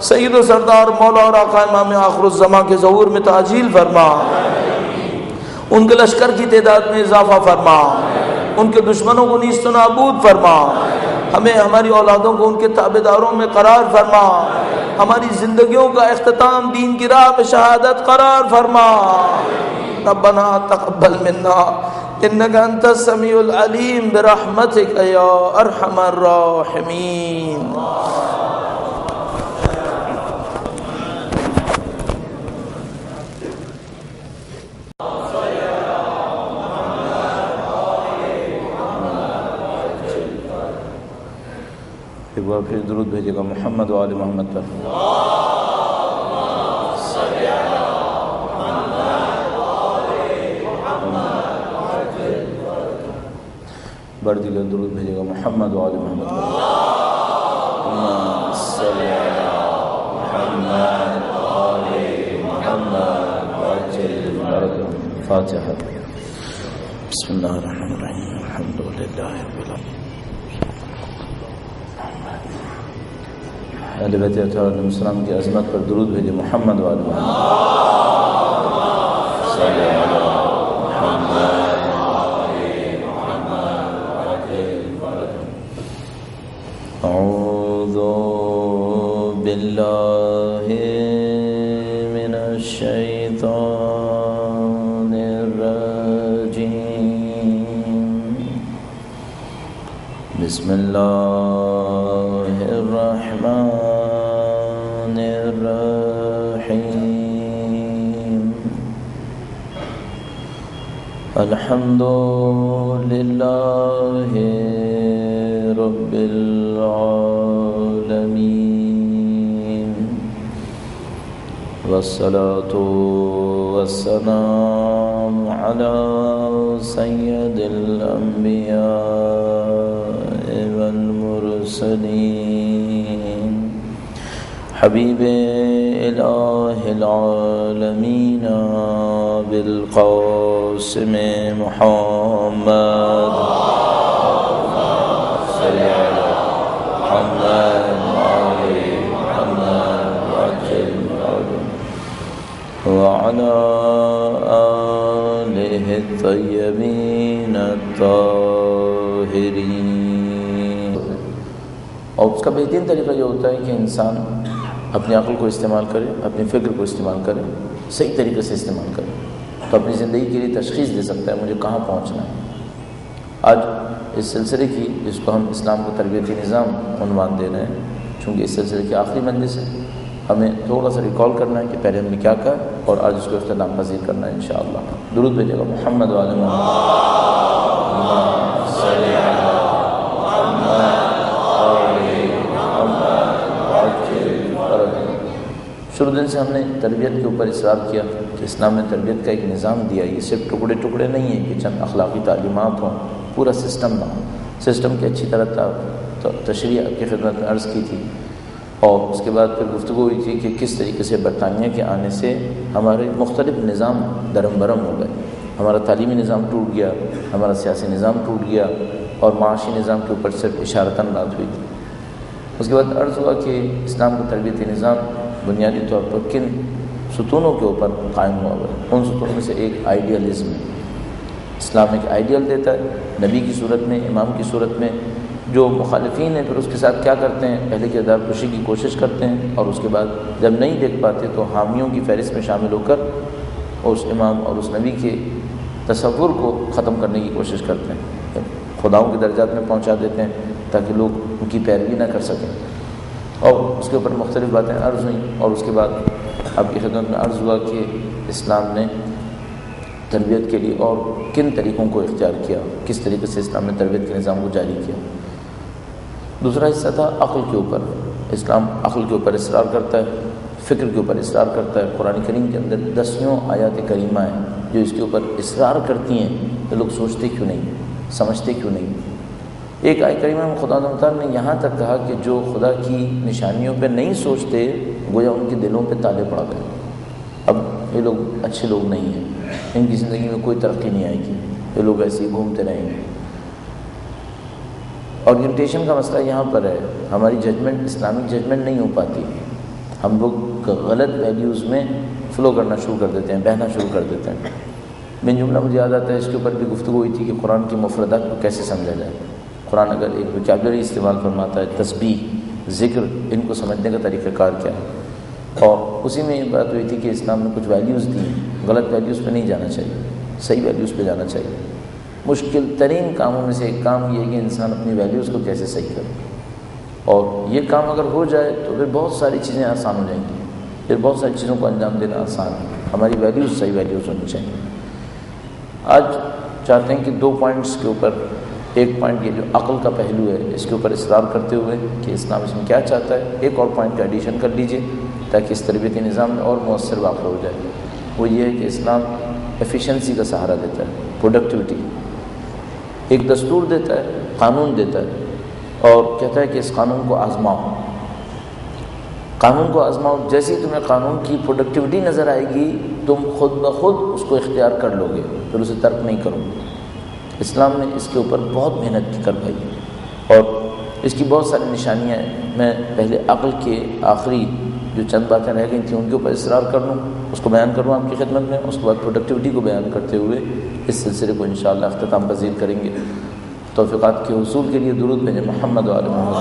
سید و سردار مولا اور آقا امام آخر الزماں کے ظہور میں تعجیل فرما, ان کے لشکر کی تعداد میں اضافہ فرما, ان کے دشمنوں کو نیست و نابود فرما, ہمیں ہماری اولادوں کو ان کے تابعداروں میں قرار فرما, ہماری زندگیوں کا اختتام دین کی راہ پہ شہادت قرار فرما. ربنا تقبل منا انک انت السمیع العلیم برحمتک یا ارحم الراحمین. ایک بار پھر درود بھیجے گا محمد و آل محمد پر. بڑھ دیگر درود بھیجے گا محمد و آل محمد پر. فاتحہ. بسم اللہ الرحمن الرحیم الحمد للہ رب العالمین. اہل بیت اطہار علیہ السلام کی عظمت پر درود بھیجے محمد و آل محمد. اعوذ باللہ من الشیطان الرجیم. بسم اللہ الرحمن الحمد للہ رب العالمین والصلاة والسلام والسلام على سيد الأنبياء والمرسلين حبيب إله العالمين بالقاسم محمد صل على محمد وعلى آله الطيبين الطاهرين. اور اس کا بہترین طریقہ یہ ہوتا ہے کہ انسان اپنی عقل کو استعمال کرے، اپنی فکر کو استعمال کرے، صحیح طریقے سے استعمال کرے تو اپنی زندگی کے لیے تشخیص دے سکتا ہے مجھے کہاں پہنچنا ہے. آج اس سلسلے کی جس کو ہم اسلام کو تربیتی نظام عنوان دے رہے ہیں، چونکہ اس سلسلے کی آخری مجلس ہے، ہمیں تھوڑا سا ریکال کرنا ہے کہ پہلے ہم نے کیا کہا اور آج اس کو اختتام پذیر کرنا ہے انشاءاللہ. درود بھیجے گا محمد وعلی محمد. شروع دن سے ہم نے تربیت کے اوپر اصرار کیا کہ اسلام نے تربیت کا ایک نظام دیا. یہ صرف ٹکڑے ٹکڑے نہیں ہیں کہ چند اخلاقی تعلیمات ہوں، پورا سسٹم نہ ہو. سسٹم کی اچھی طرح تشریح آپ کی خدمت میں عرض کی تھی، اور اس کے بعد پھر گفتگو ہوئی تھی کہ کس طریقے سے برطانیہ کے آنے سے ہمارے مختلف نظام درم برم ہو گئے. ہمارا تعلیمی نظام ٹوٹ گیا، ہمارا سیاسی نظام ٹوٹ گیا، اور معاشی نظام کے اوپر صرف اشارتاً بات ہوئی تھی. اس کے بعد عرض ہوا کہ اسلام کا تربیتی نظام بنیادی طور پر کن ستونوں کے اوپر قائم ہوا ہے. ان ستونوں میں سے ایک آئیڈیالزم ہے. اسلام ایک آئیڈیل دیتا ہے نبی کی صورت میں، امام کی صورت میں. جو مخالفین ہیں پھر اس کے ساتھ کیا کرتے ہیں، پہلے کردار کشی کی کوشش کرتے ہیں، اور اس کے بعد جب نہیں دیکھ پاتے تو حامیوں کی فہرست میں شامل ہو کر اس امام اور اس نبی کے تصور کو ختم کرنے کی کوشش کرتے ہیں، خداؤں کے درجات میں پہنچا دیتے ہیں تاکہ لوگ ان کی پیروی نہ کر سکیں. اور اس کے اوپر مختلف باتیں عرض ہوئیں، اور اس کے بعد آپ کی خدمت میں عرض ہوا کہ اسلام نے تربیت کے لیے اور کن طریقوں کو اختیار کیا، کس طریقے سے اسلام نے تربیت کے نظام کو جاری کیا. دوسرا حصہ تھا عقل کے اوپر. اسلام عقل کے اوپر اصرار کرتا ہے، فکر کے اوپر اصرار کرتا ہے. قرآن کریم کے اندر 10 آیات کریمہ ہیں جو اس کے اوپر اصرار کرتی ہیں تو لوگ سوچتے کیوں نہیں، سمجھتے کیوں نہیں. ایک آیت کریمہ میں خدا تعالیٰ نے یہاں تک کہا کہ جو خدا کی نشانیوں پہ نہیں سوچتے گویا ان کے دلوں پہ تالے پڑ گئے. اب یہ لوگ اچھے لوگ نہیں ہیں، ان کی زندگی میں کوئی ترقی نہیں آئے گی، یہ لوگ ایسے ہی گھومتے رہیں گے. اورینٹیشن کا مسئلہ یہاں پر ہے. ہماری ججمنٹ اسلامک ججمنٹ نہیں ہو پاتی. ہم لوگ غلط ویلیوز میں فلو کرنا شروع کر دیتے ہیں، بہنا شروع کر دیتے ہیں. من جملہ مجھے یاد آتا ہے، اس کے اوپر بھی گفتگو ہوئی تھی کہ قرآن کی مفردات کو کیسے سمجھا جائے. قرآن اگر ایک ویکیبلری استعمال فرماتا ہے، تسبیح، ذکر، ان کو سمجھنے کا طریقہ کار کیا ہے. اور اسی میں یہ بات ہوئی تھی کہ اسلام نے کچھ ویلیوز دی، غلط ویلیوز پہ نہیں جانا چاہیے، صحیح ویلیوز پہ جانا چاہیے. مشکل ترین کاموں میں سے ایک کام یہ ہے کہ انسان اپنی ویلیوز کو کیسے صحیح کرے. اور یہ کام اگر ہو جائے تو پھر بہت ساری چیزیں آسان ہو جائیں گی، پھر بہت ساری چیزوں کو انجام دینا آسان ہے. ہماری ویلیوز صحیح ویلیوز ہونی چاہیے. آج چاہتے ہیں کہ 2 پوائنٹس کے اوپر، ایک پوائنٹ یہ جو عقل کا پہلو ہے اس کے اوپر اصرار کرتے ہوئے کہ اسلام اس میں کیا چاہتا ہے، ایک اور پوائنٹ کا ایڈیشن کر لیجئے تاکہ اس تربیتی نظام میں اور مؤثر واقع ہو جائے. وہ یہ ہے کہ اسلام ایفیشنسی کا سہارا دیتا ہے، پروڈکٹیوٹی. ایک دستور دیتا ہے، قانون دیتا ہے، اور کہتا ہے کہ اس قانون کو آزماؤ. قانون کو آزماؤ. جیسے ہی تمہیں قانون کی پروڈکٹیوٹی نظر آئے گی تم خود بخود اس کو اختیار کر لو گے، پھر اسے ترک نہیں کرو گے. اسلام نے اس کے اوپر بہت محنت کی کروائی، اور اس کی بہت ساری نشانیاں ہیں. میں پہلے عقل کے آخری جو چند باتیں رہ گئی تھیں ان کے اوپر اصرار کر لوں، اس کو بیان کروں آپ کی خدمت میں. اس کے بعد پروڈکٹیوٹی کو بیان کرتے ہوئے اس سلسلے کو انشاءاللہ اختتام پذیر کریں گے. توفیقات کے حصول کے لیے درود بھیجیں محمد وعلی محمد.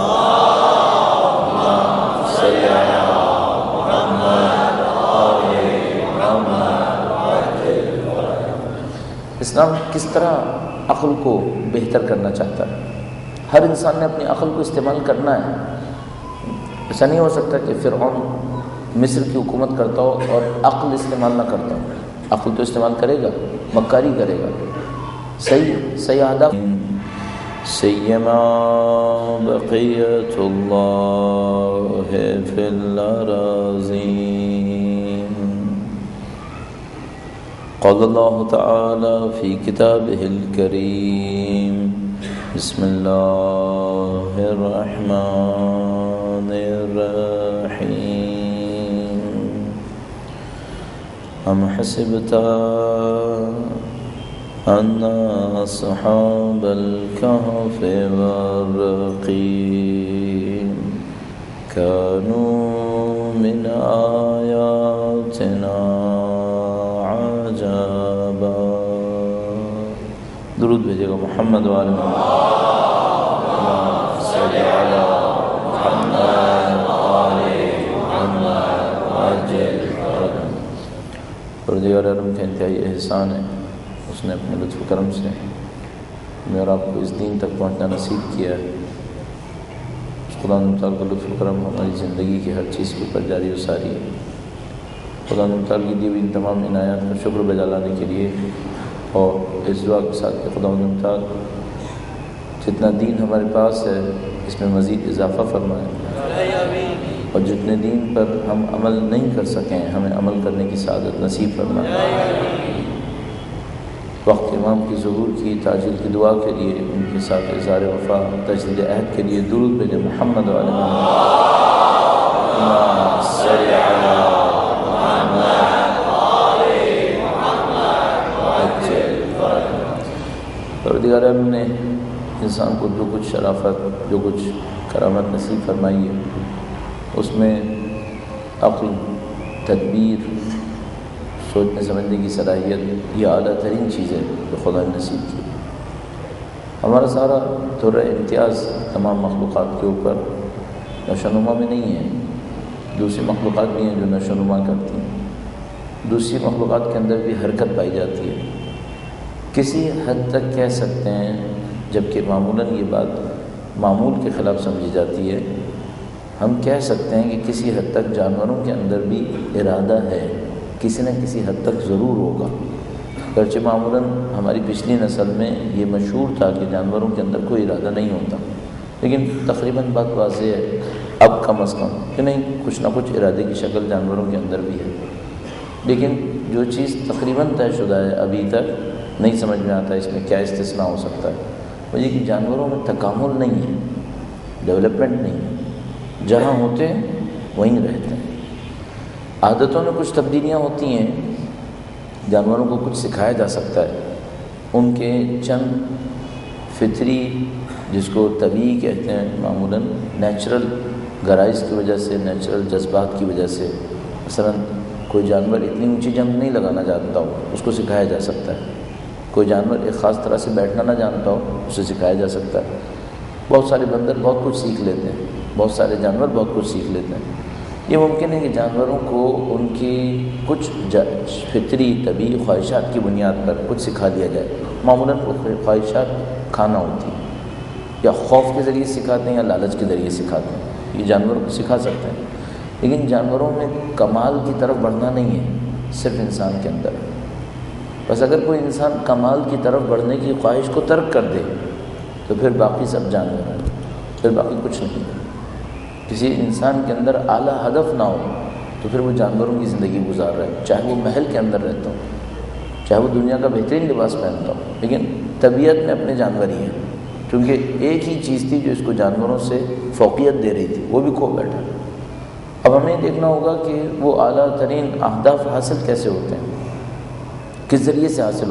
اسلام کس طرح عقل کو بہتر کرنا چاہتا ہے. ہر انسان نے اپنی عقل کو استعمال کرنا ہے. ایسا نہیں ہو سکتا کہ فرعون مصر کی حکومت کرتا ہو اور عقل استعمال نہ کرتا ہو. عقل تو استعمال کرے گا، مکاری کرے گا. صحیح اہداف. سیما بقیت اللہ فی الاراضین قال الله تعالى في كتابه الكريم بسم الله الرحمن الرحيم أم حسبت أن أصحاب الكهف والرقيم كانوا من آياتنا عجبا. درود بھیجے گا محمد وآل محمد صلی علی محمد وآل محمد وعجل. پروردگار عالم کا انتہائی احسان ہے، اس نے اپنے لطف و کرم سے میں اور آپ کو اس دین تک پہنچنا نصیب کیا ہے. خدا تعالیٰ کا لطف و کرم ہماری زندگی کی ہر چیز کے اوپر جاری و ساری ہے. خدا تعالیٰ کی دی ہوئی ان تمام عنایات کا شکر بجا لانے کے لیے اور اس دعا کے ساتھ کہ خدا تعالیٰ جتنا دین ہمارے پاس ہے اس میں مزید اضافہ فرمائے، اور جتنے دین پر ہم عمل نہیں کر سکیں ہمیں عمل کرنے کی سعادت نصیب فرمائے. وقت امام کی ظہور کی تاجیل کی دعا کے لیے ان کے ساتھ اظہار وفا تجدید عہد کے لیے درود بھیجے محمد وعلی محمد صلی علی محمد وعلی محمد وعجل فرجہ. پروردگار عالم نے انسان کو جو کچھ شرافت جو کچھ کرامت نصیب فرمائی ہے اس میں عقل، تدبیر، سوچنے سمجھنے کی صلاحیت یہ اعلیٰ ترین چیز ہے جو خدا نے نصیب کی. ہمارا سارا دورہ امتیاز تمام مخلوقات کے اوپر نشو و نما میں نہیں ہے. دوسری مخلوقات بھی ہیں جو نشو و نما کرتی ہیں، دوسری مخلوقات کے اندر بھی حرکت پائی جاتی ہے. کسی حد تک کہہ سکتے ہیں، جبکہ معمولاً یہ بات معمول کے خلاف سمجھی جاتی ہے، ہم کہہ سکتے ہیں کہ کسی حد تک جانوروں کے اندر بھی ارادہ ہے، کسی نہ کسی حد تک ضرور ہوگا. اگرچہ معمولاً ہماری پچھلی نسل میں یہ مشہور تھا کہ جانوروں کے اندر کوئی ارادہ نہیں ہوتا، لیکن تقریباً بات واضح ہے اب کم از کم کہ نہیں کچھ نہ کچھ ارادے کی شکل جانوروں کے اندر بھی ہے. لیکن جو چیز تقریباً طے شدہ ہے ابھی تک نہیں سمجھ میں آتا اس میں کیا استثناء ہو سکتا ہے. وہ یہ کہ جانوروں میں تکامل نہیں ہے، ڈیولپمنٹ نہیں ہے، جہاں ہوتے ہیں وہیں رہتے ہیں. عادتوں میں کچھ تبدیلیاں ہوتی ہیں، جانوروں کو کچھ سکھایا جا سکتا ہے، ان کے چند فطری جس کو طبیعی کہتے ہیں معمولاً نیچرل غرائز کی وجہ سے، نیچرل جذبات کی وجہ سے. مثلاً کوئی جانور اتنی اونچی جمپ نہیں لگانا جانتا ہو اس کو سکھایا جا سکتا ہے. کوئی جانور ایک خاص طرح سے بیٹھنا نہ جانتا ہو اسے سکھایا جا سکتا ہے. بہت سارے بندر بہت کچھ سیکھ لیتے ہیں، بہت سارے جانور بہت کچھ سیکھ لیتے ہیں. یہ ممکن ہے کہ جانوروں کو ان کی کچھ فطری طبعی خواہشات کی بنیاد پر کچھ سکھا دیا جائے. معمولاً خواہشات کھانا ہوتی ہیں، یا خوف کے ذریعے سکھاتے ہیں یا لالچ کے ذریعے سکھاتے ہیں. یہ جانوروں کو سکھا سکتے ہیں، لیکن جانوروں میں کمال کی طرف بڑھنا نہیں ہے، صرف انسان کے اندر. بس اگر کوئی انسان کمال کی طرف بڑھنے کی خواہش کو ترک کر دے تو پھر باقی سب جانور ہیں، پھر باقی کچھ نہیں. کسی انسان کے اندر اعلیٰ ہدف نہ ہو تو پھر وہ جانوروں کی زندگی گزار رہا ہے، چاہے وہ محل کے اندر رہتا ہو، چاہے وہ دنیا کا بہترین لباس پہنتا ہو، لیکن طبیعت میں اپنے جانور ہی ہیں. کیونکہ ایک ہی چیز تھی جو اس کو جانوروں سے فوقیت دے رہی تھی، وہ بھی کھو بیٹھا. اب ہمیں دیکھنا ہوگا کہ وہ اعلیٰ ترین اہداف حاصل کیسے ہوتے ہیں، کس ذریعے سے حاصل